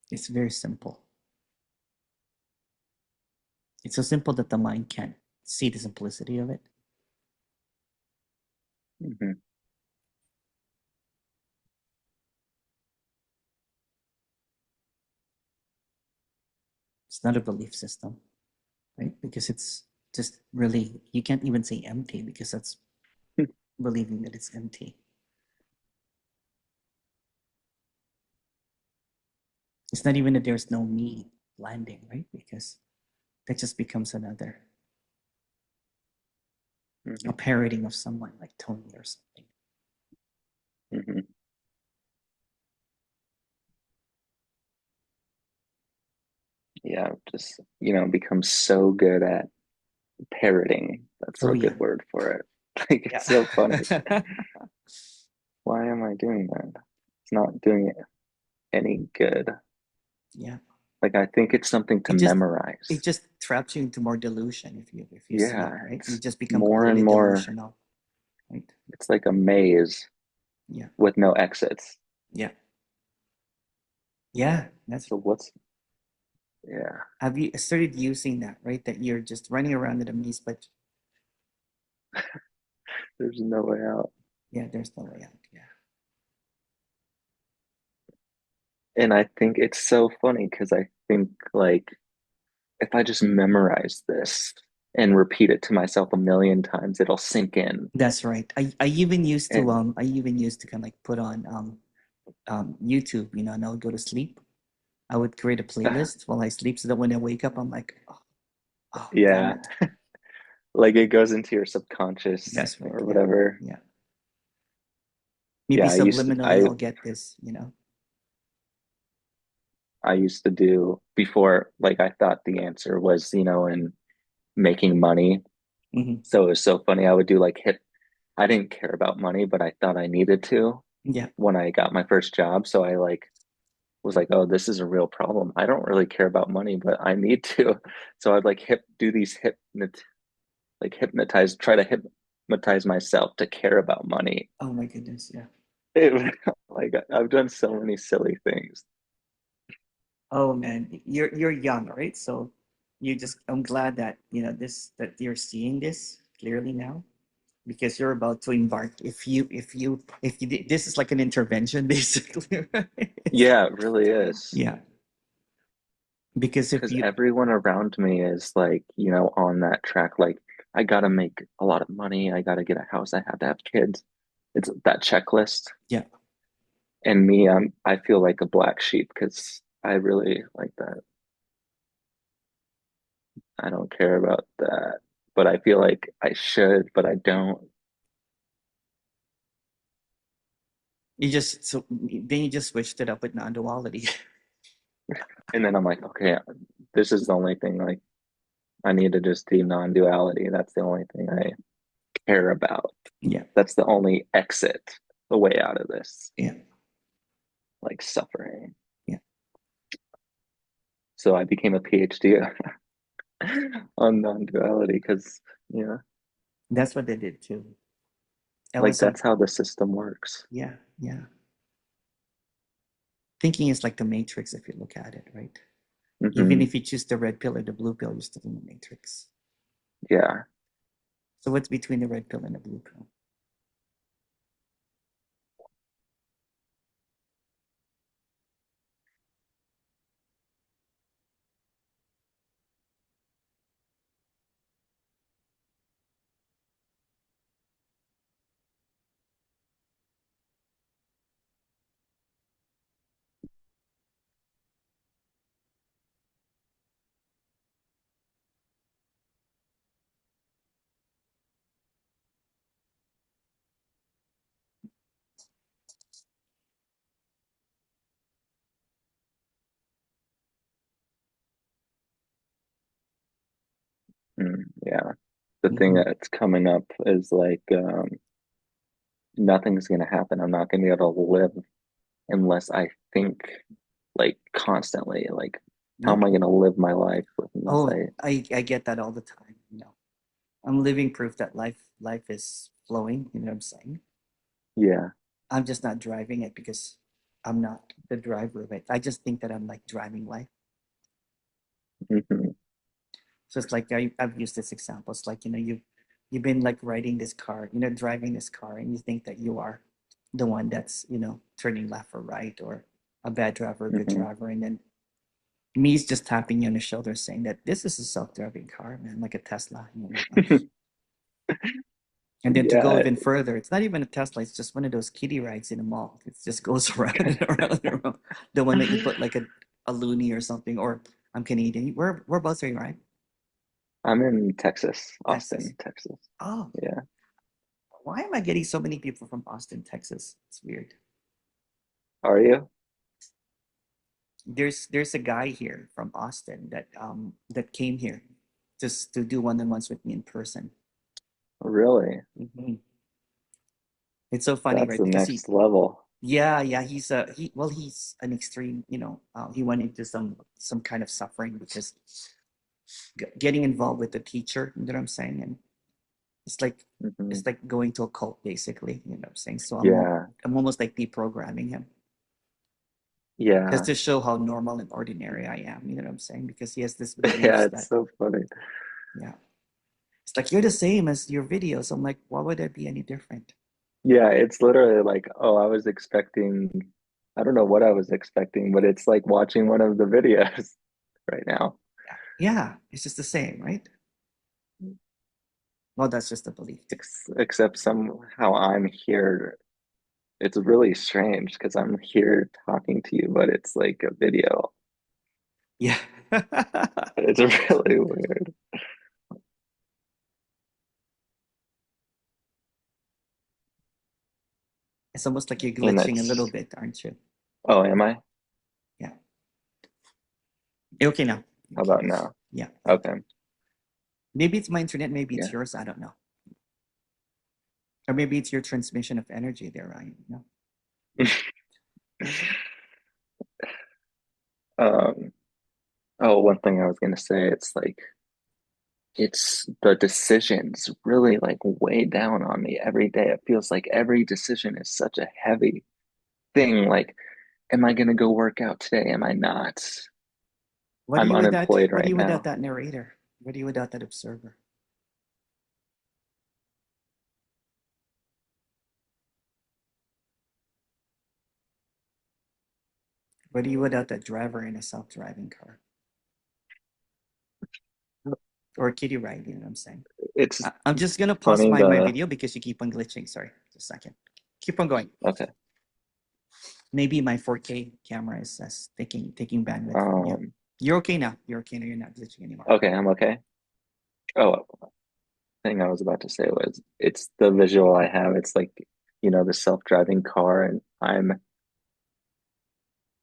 it's very simple. It's so simple that the mind can't see the simplicity of it. Hmm. It's not a belief system, right? Because it's just really, you can't even say empty because that's believing that it's empty. It's not even that there's no me landing, right? Because that just becomes a Hmm. parroting of someone like Tony or something. Hmm. yeah, just, become so good at parroting. That's Oh a yeah, good word for it. Like, it's so funny. yeah. Why am I doing that? It's not doing it any good. Yeah. Like, I think it's something to It just memorize. it just traps you into more delusion if you see it, Yeah, right? You it's just become more completely and more, delusional, right? it's like a maze Yeah. with no exits. Yeah. Yeah. That's So yeah, have you started using that, right? That you're just running around in a maze, but there's no way out. yeah, there's no way out. Yeah. And I think it's so funny because I think, like, if I just memorize this and repeat it to myself a million times, it'll sink in. That's right. And I even used to kind of like put on YouTube, and I would go to sleep. I would create a playlist while I sleep so that when I wake up, I'm like, oh damn yeah, it. like it goes into your subconscious That's right. or Yeah. whatever. Yeah. Maybe Yeah, subliminally I'll get this. I used to do before, like, I thought the answer was, in making money. Hmm. So it was so funny. I would do like hip. I didn't care about money, but I thought I needed to Yeah. when I got my first job. So I like was like, oh, this is a real problem. I don't really care about money, but I need to. So I'd like do these try to hypnotize myself to care about money. Oh my goodness. Yeah. It, like, I've done so many silly things. Oh man, you're young, right? So I'm glad that that you're seeing this clearly now because you're about to embark. If you this is like an intervention basically, right? Yeah, it really is. Yeah, because if Because you everyone around me is like, on that track. Like, I gotta make a lot of money. I gotta get a house. I have to have kids. It's that checklist. yeah, And me, I feel like a black sheep because I really like that. I don't care about that, but I feel like I should, but I don't. then you just switched it up with non-duality. And then I'm like, okay, this is the only thing. Like, I need to just do non-duality. That's the only thing I care about. Yeah, That's the only exit, the way out of this, yeah, like, suffering. yeah. So I became a PhD on non-duality because, That's what they did too. I like, was a that's how the system works. Yeah, yeah. Thinking is like the matrix if you look at it, right? Even Hmm. if you choose the red pill or the blue pill, you're still in the matrix. Yeah. So what's between the red pill and the blue pill? Yeah. The thing Hmm. that's coming up is like, nothing's going to happen. I'm not going to be able to live unless I think, like, constantly. Like, how am Yep. I going to live my life unless Oh, I, I get that all the time. I'm living proof that life is flowing. You know what I'm saying? yeah. I'm just not driving it because I'm not the driver of it. I just think that I'm like driving life. Hmm. So it's like I've used this example. It's like you've been like riding this car, driving this car, and you think that you are the one that's turning left or right, or a bad driver, a good Hmm. driver, and then me's just tapping you on the shoulder saying that this is a self-driving car, man, like a Tesla. And then to go Yeah. even further, it's not even a Tesla, it's just one of those kiddie rides in a mall. It just goes around and around and around. The one that you put like a loonie or something, or I'm Canadian. Whereabouts are you, right? I'm in Texas, Texas. Austin, Texas. Oh, Yeah. why am I getting so many people from Austin, Texas? It's weird. Are you? there's a guy here from Austin that came here just to do one-on-ones with me in person. Really? Hmm. It's so funny, That's right? the Because he, next level. yeah, he's an extreme, he went into some kind of suffering because getting involved with the teacher, you know what I'm saying? And it's like Hmm. it's like going to a cult basically, you know what I'm saying? So Yeah. I'm almost like deprogramming him just Yeah. to show how normal and ordinary I am, you know what I'm saying? Because he has this beliefs Yeah, it's that, so funny. yeah, it's like you're the same as your videos. I'm like, why would I be any different? Yeah, it's literally like, oh, I was expecting, I don't know what I was expecting, but it's like watching one of the videos right now. Yeah, yeah, it's just the same, right? Well, that's just a belief too. Except somehow I'm here. It's really strange because I'm here talking to you, but it's like a video. Yeah. It's really weird. It's almost like you're And glitching a little that's, bit, aren't you? oh, am I? Yeah. Okay now. How Okay. about now? Yeah. Okay. Okay. Maybe it's my internet, maybe it's Yeah. yours, I don't know. Or maybe it's your transmission of energy there, Ryan. Um, oh, one thing I was gonna say, it's like it's the decisions really like weigh down on me every day. It feels like every decision is such a heavy thing. Like, am I gonna go work out today? Am I not? What are I'm you without unemployed what are right you without now. that narrator? What are you without that observer? What are you without that driver in a self-driving car? Or a kiddie ride, you know what I'm saying? It's I'm just gonna pause funny my the video because you keep on glitching. Sorry, just a second. Keep on going. okay. Maybe my 4K camera is taking bandwidth from you. Um, You're okay now. You're okay now. You're not glitching anymore. okay, I'm okay. Oh, thing I was about to say was it's the visual I have. It's like, the self-driving car and I'm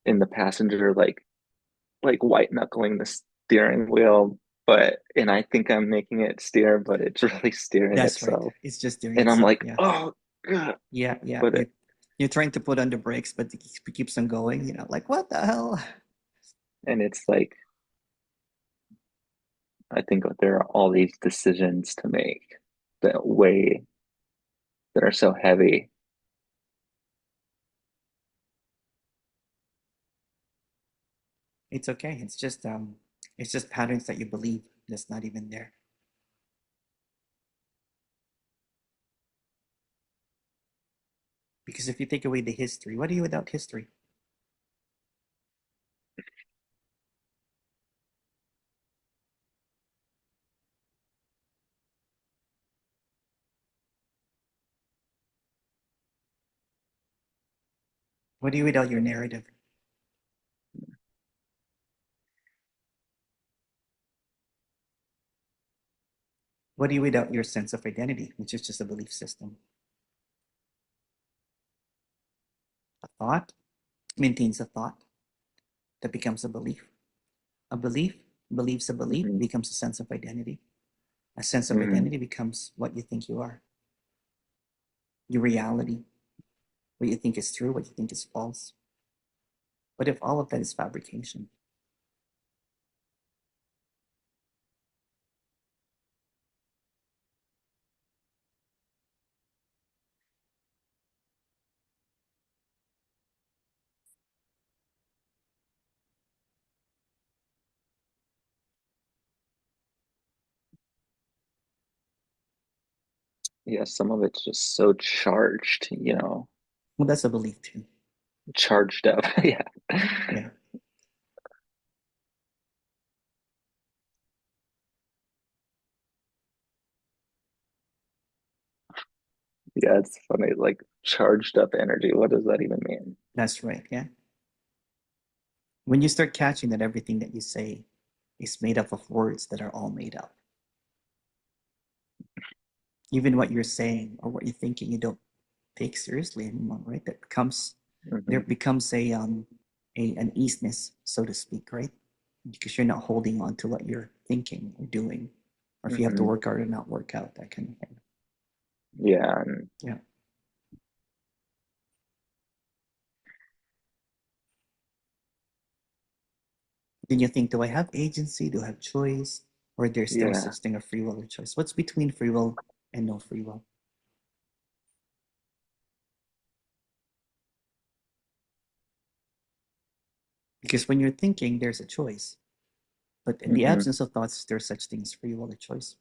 in the passenger like white knuckling the steering wheel, and I think I'm making it steer, but it's really steering That's right. itself. It's just doing And I'm itself. like, Yeah. oh God. Yeah. Yeah. But You're trying to put on the brakes, but it keeps on going. Like what the hell? and it's like I think there are all these decisions to make that weigh that are so heavy. It's okay. It's just patterns that you believe that's not even there. Because if you take away the history, what are you without history? What are you without your narrative? What are you without your sense of identity, which is just a belief system? A thought maintains a thought that becomes a belief. A belief believes a belief Hmm. becomes a sense of identity. A sense of Hmm. identity becomes what you think you are, your reality, what you think is true, what you think is false. What if all of that is fabrication? Yeah, some of it's just so charged, Well, that's a belief too. charged up. Yeah. Yeah. Yeah, it's funny. Like charged up energy. What does that even mean? That's right. Yeah. When you start catching that everything that you say is made up of words that are all made up, even what you're saying or what you're thinking, you don't take seriously anymore, right? That becomes, there Hmm. becomes a an easiness, so to speak, right? Because you're not holding on to what you're thinking or doing, or if you have to Hmm. work out or not work out, that kind of thing. Yeah, and Yeah. Then you think, do I have agency? Do I have choice? Or there's no yeah, such thing of free will or choice? What's between free will and no free will? Because when you're thinking, there's a choice. But in the hmm, absence of thoughts, there's such things as free will or choice.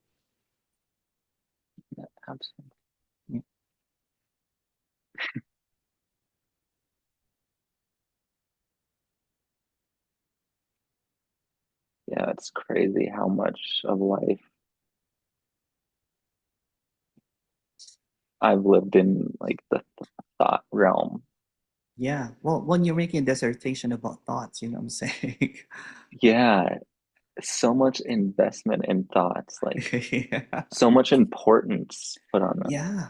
absolutely. Yeah. Yeah, it's crazy how much of life I've lived in like the thought realm. Yeah. Well, when you're making a dissertation about thoughts, you know what I'm saying? Yeah, so much investment in thoughts, like Yeah. so much importance put on them. Yeah.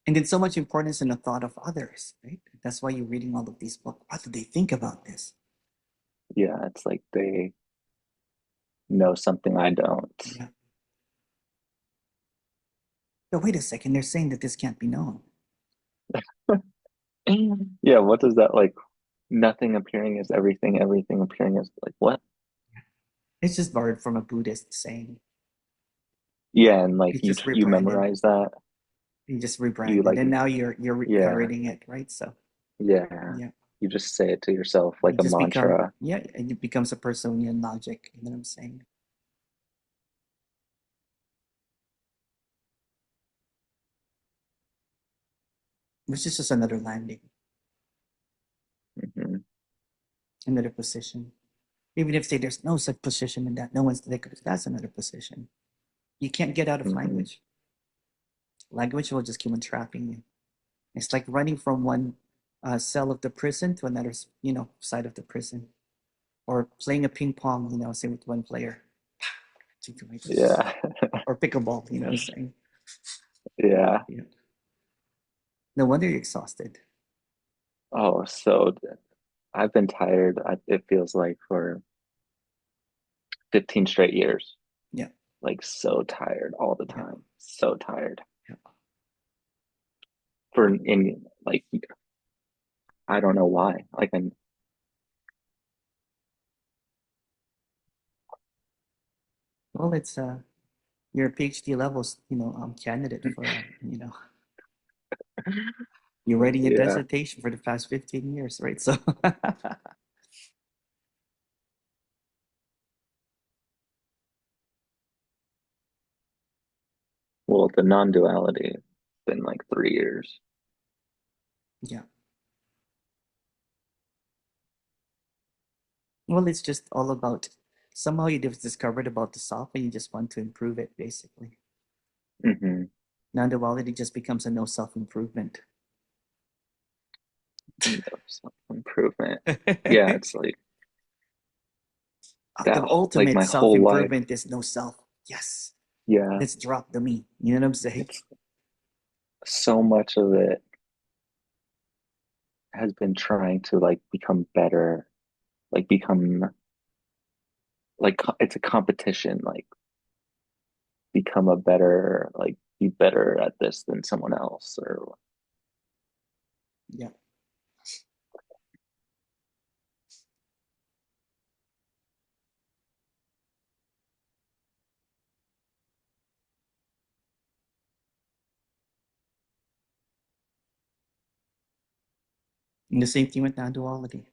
And then so much importance in the thought of others, right? That's why you're reading all of these books. What do they think about this? Yeah, it's like they know something I don't. Yeah. But wait a second, they're saying that this can't be known. Yeah, what does that like? Nothing appearing as everything, everything appearing as like what? It's just borrowed from a Buddhist saying. Yeah, and like It's just you rebranded. memorize that. You just You rebranded, like and now you're yeah, parroting it, right? So yeah. yeah, You just say it to yourself you like a just become mantra. yeah, and it becomes a Personian logic. You know what I'm saying? Which is just another landing, Hmm. another position. Even if say there's no such position in that, no one's there. That's another position. You can't get out of Hmm. language. Language will just keep on trapping you. It's like running from one cell of the prison to another, side of the prison, or playing a ping pong, say with one player, Yeah. or pickleball. You know what I'm saying? Yeah. Yeah. No wonder you're exhausted. Oh, so I've been tired, it feels like for 15 straight years. Yeah. Like so tired all the Yeah. time. So tired. Yeah. For in like I don't know why. Like I'm Well, it's your PhD levels, candidate for you're writing a yeah. dissertation for the past 15 years, right? So Well, the non-duality has been like 3 years. yeah. Well, it's just all about somehow you just discovered about the self and you just want to improve it, basically. Hmm. Non-duality just becomes a no self-improvement. Self-improvement. Yeah, The it's like that like ultimate my whole life. self-improvement is no self. Yes. Yeah, Let's drop the me. You know what I'm saying? it's so much of it has been trying to like become better, like become like it's a competition, like become a better, like be better at this than someone else or Yeah. And the same thing with non-duality.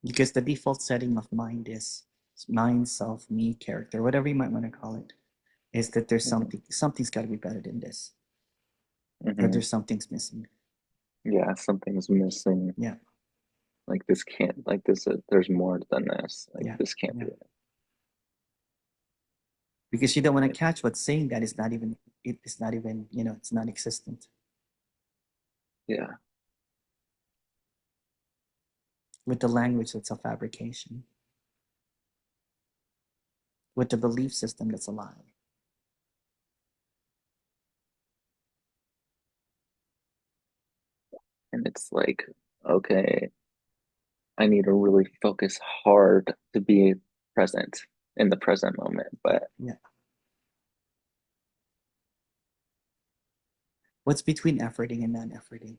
Because the default setting of mind is mind, self, me, character, whatever you might want to call it, is that there's mhm, something's got to be better than this, or mhm. there's something's missing. Yeah, something's missing. Yeah, Like this can't, like this, there's more than this. Like yeah, this can't yeah. be it. Because you don't want to It- catch what's saying that is not even, it's not even, it's non-existent. Yeah, With the language that's a fabrication, with the belief system that's a lie. And it's like, okay, I need to really focus hard to be present in the present moment. Yeah, But yeah. What's between efforting and non-efforting?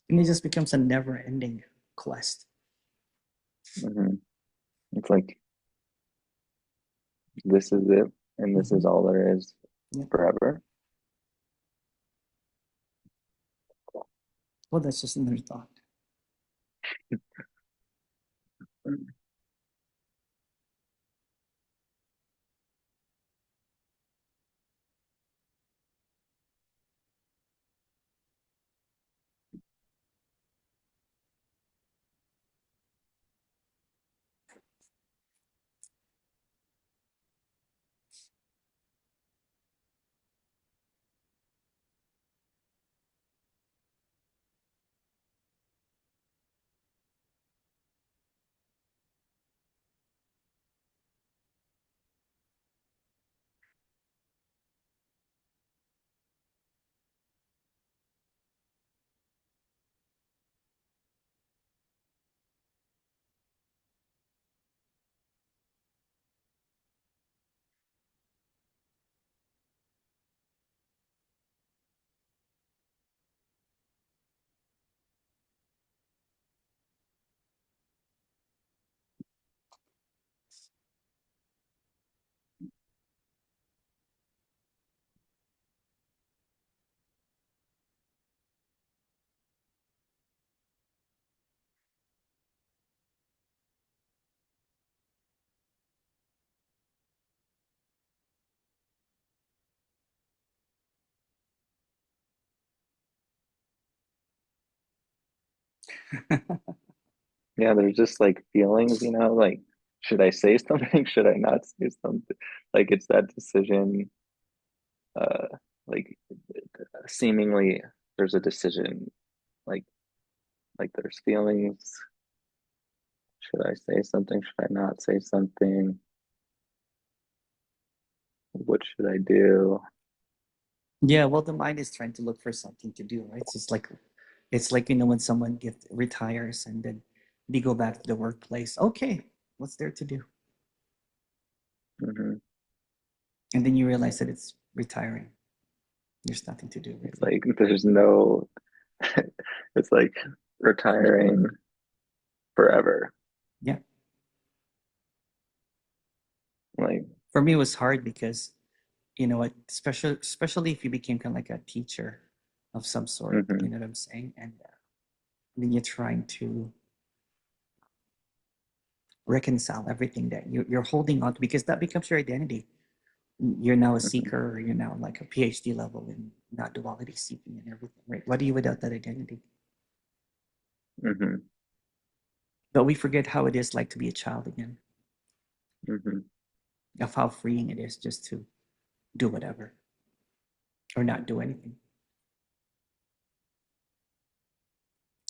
And it just becomes a never-ending quest. mhm, it's like, this is it, and this is Mm-hmm. all there is Yeah. forever. Well, that's just another thought. Yeah, there's just like feelings, like, should I say something? Should I not say something? Like, it's that decision, uh, like, seemingly there's a decision, like, there's feelings. Should I say something? Should I not say something? What should I do? Yeah, well, the mind is trying to look for something to do, right? It's like when someone retires and then they go back to the workplace. Okay, what's there to do? Hmm. And then you realize that it's retiring. There's nothing to do It's really. like there's no, it's like retiring forever. Yeah. Like, For me, it was hard because especially if you became kind of like a teacher of some sort. You hmm know what I'm saying? And then you're trying to reconcile everything that you're holding on to because that becomes your identity. You're now a hmm seeker, or you're now like a PhD level in not duality seeking and everything, right? What are you without that identity? hmm But we forget how it is like to be a child again, hmm of how freeing it is just to do whatever or not do anything.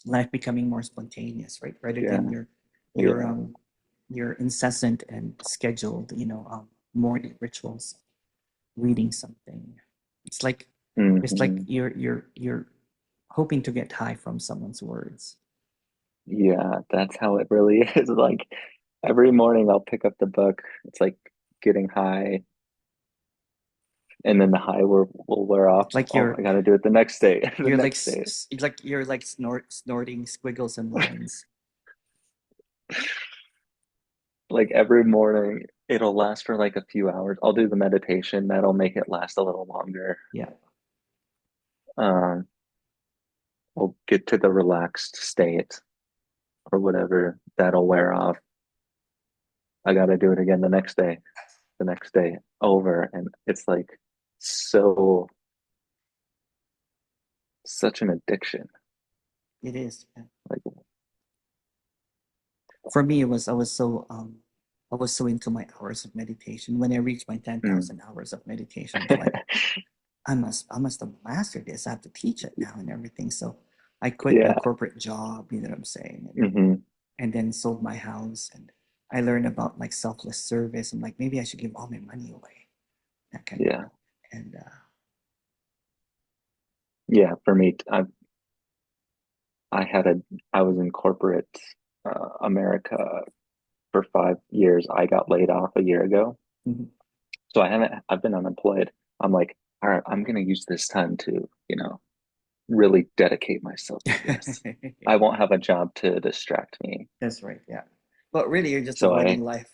Life becoming more spontaneous, right? Rather Yeah, than your yeah. your incessant and scheduled, morning rituals, reading something. It's like hmm you're hoping to get high from someone's words. Yeah, that's how it really is. Like every morning I'll pick up the book. It's like getting high, and then the high will wear off. It's like Oh, I gotta do it the next day. The you're like next day. you're like snorting squiggles and lines. Like every morning it'll last for like a few hours. I'll do the meditation. That'll make it last a little longer. Yeah, Um, we'll get to the relaxed state or whatever. That'll wear off. I gotta do it again the next day over. And it's like so such an addiction. it is. Yeah. Like, For me, it was I was so into my hours of meditation. When I reached my ten mm. thousand hours of meditation, it's like I must have mastered this. I have to teach it now and everything. So I quit the Yeah. corporate job, you know what I'm saying, Hmm. and then sold my house. And I learned about like selfless service. I'm like, maybe I should give all my money away, that kind of Yeah. thing. And Yeah. For me, I had a, I was in corporate America for 5 years. I got laid off a year ago. mhm. So I've been unemployed. I'm like, all right, I'm going to use this time to, really dedicate myself to this. I won't have a job to distract me. That's right. Yeah. But really, you're just So avoiding life.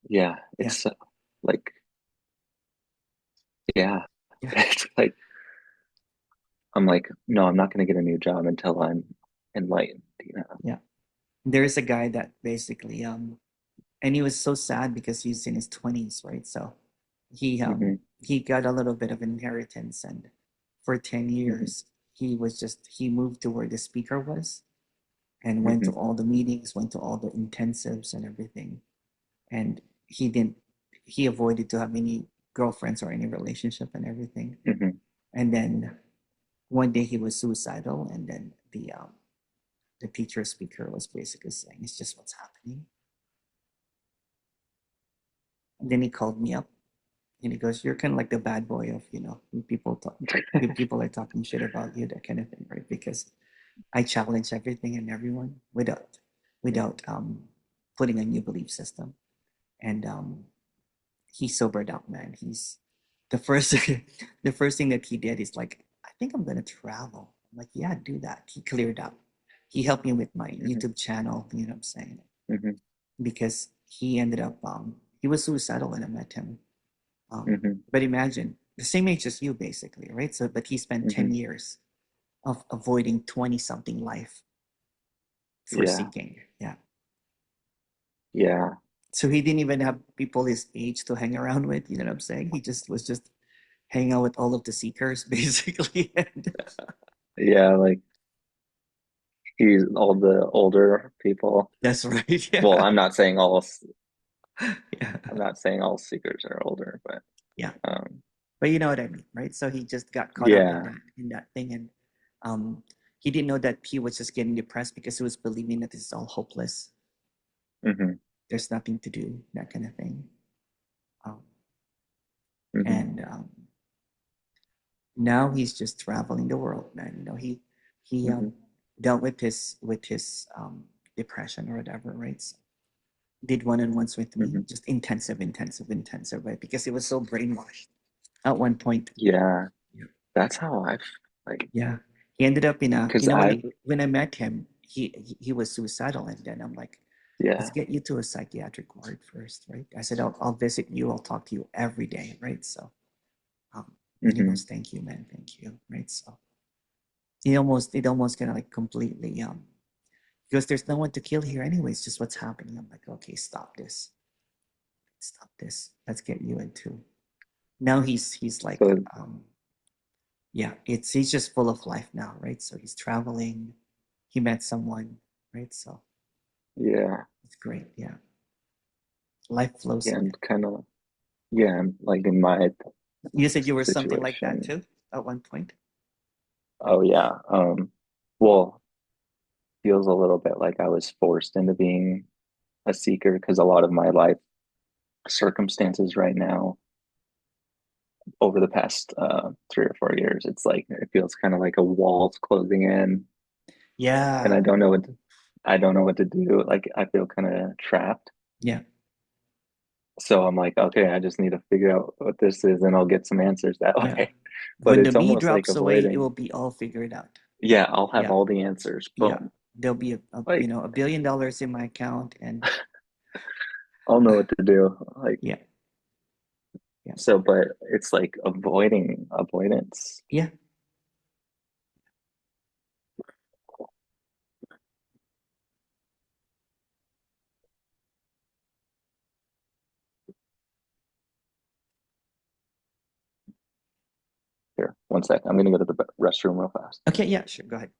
yeah, Yeah. it's like, yeah, Yeah. it's like, I'm like, no, I'm not going to get a new job until I'm enlightened. Yeah. There's a guy that basically and he was so sad because he's in his 20s, right? So Hmm. he got a little bit of inheritance, and for 10 Hmm. years he moved to where the speaker was and went to Hmm. all the meetings, went to all the intensives and everything. And he didn't he avoided to have any girlfriends or any relationship and everything. Hmm. And then one day he was suicidal, and then the teacher speaker was basically saying it's just what's happening. And then he called me up and he goes, "You're kind of like the bad boy of, when people are talking shit about you, that kind of thing, right? Because I challenge everything and everyone without putting a new belief system." And he sobered up, man. He's the first the first thing that he did is like, "I think I'm gonna travel." I'm like, "Yeah, do that." He cleared up. He helped me with my Hmm. YouTube channel, you know what I'm saying? Hmm. Because he ended up he was suicidal when I met him. Hmm. But imagine the same age as you, basically, right? So, but he spent 10 Hmm. years of avoiding 20 something life for Yeah. seeking. Yeah. Yeah. So he didn't even have people his age to hang around with. You know what I'm saying? He just was just hanging out with all of the seekers, basically. And Yeah. Like he's all the older people. that's right. Well, Yeah. Yeah. I'm not saying all seekers are older, but Yeah. um, But you know what I mean, right? So he just got caught up yeah. in that thing, and um, he didn't know that he was just getting depressed because he was believing that this is all hopeless. Hmm. There's nothing to do, that kind of thing. Um, Hmm. and now he's just traveling the world, man. He Hmm. dealt with his depression or whatever, right? So did one-on-ones with me, Hmm. just intensive, right? Because it was so brainwashed at one point. Yeah. Yeah. That's how I've like, Yeah. He ended up in a, because I've, when I met him, he was suicidal, and then I'm like, let's yeah. get you to a psychiatric ward first, right? I said, I'll visit you, I'll talk to you every day, right? So and he goes, Hmm. thank you, man, thank you, right? So it almost kind of like completely because there's no one to kill here anyways, just what's happening. I'm like, okay, stop this, let's get you into. Now he's like So yeah, it's he's just full of life now, right? So he's traveling, he met someone, right? So yeah. it's great. Yeah, life flows, Yeah. man. I'm kind of, yeah. I'm like in my You said you were something like that situation. too at one point. Oh yeah. Well, feels a little bit like I was forced into being a seeker because a lot of my life circumstances right now over the past 3 or 4 years, it's like it feels kind of like a wall's closing in. and Yeah. I don't know what to do. Like I feel kind of trapped. Yeah. So I'm like, okay, I just need to figure out what this is, and I'll get some answers that Yeah. way. But When the it's me almost like drops away, it will avoiding. be all figured out. Yeah, I'll have Yeah. all the answers. Yeah. Boom. There'll be Like $1 billion in my account, and I'll know what to do. Like yeah. Yeah. so, but it's like avoiding avoidance. Yeah. Here, one sec. I'm gonna go to the restroom real fast. Okay. Yeah. Sure. Go ahead.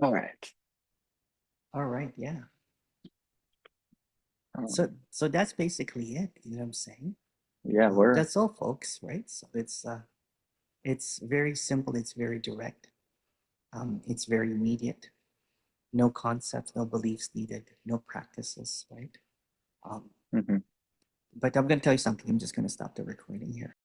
All right. All right. Yeah. So Um, so that's basically it. You know what I'm saying? yeah, we're That's all, folks. Right. So it's very simple. It's very direct. It's very immediate. No concepts, no beliefs needed, no practices. Right. Um, mhm. but I'm going to tell you something. I'm just going to stop the recording here.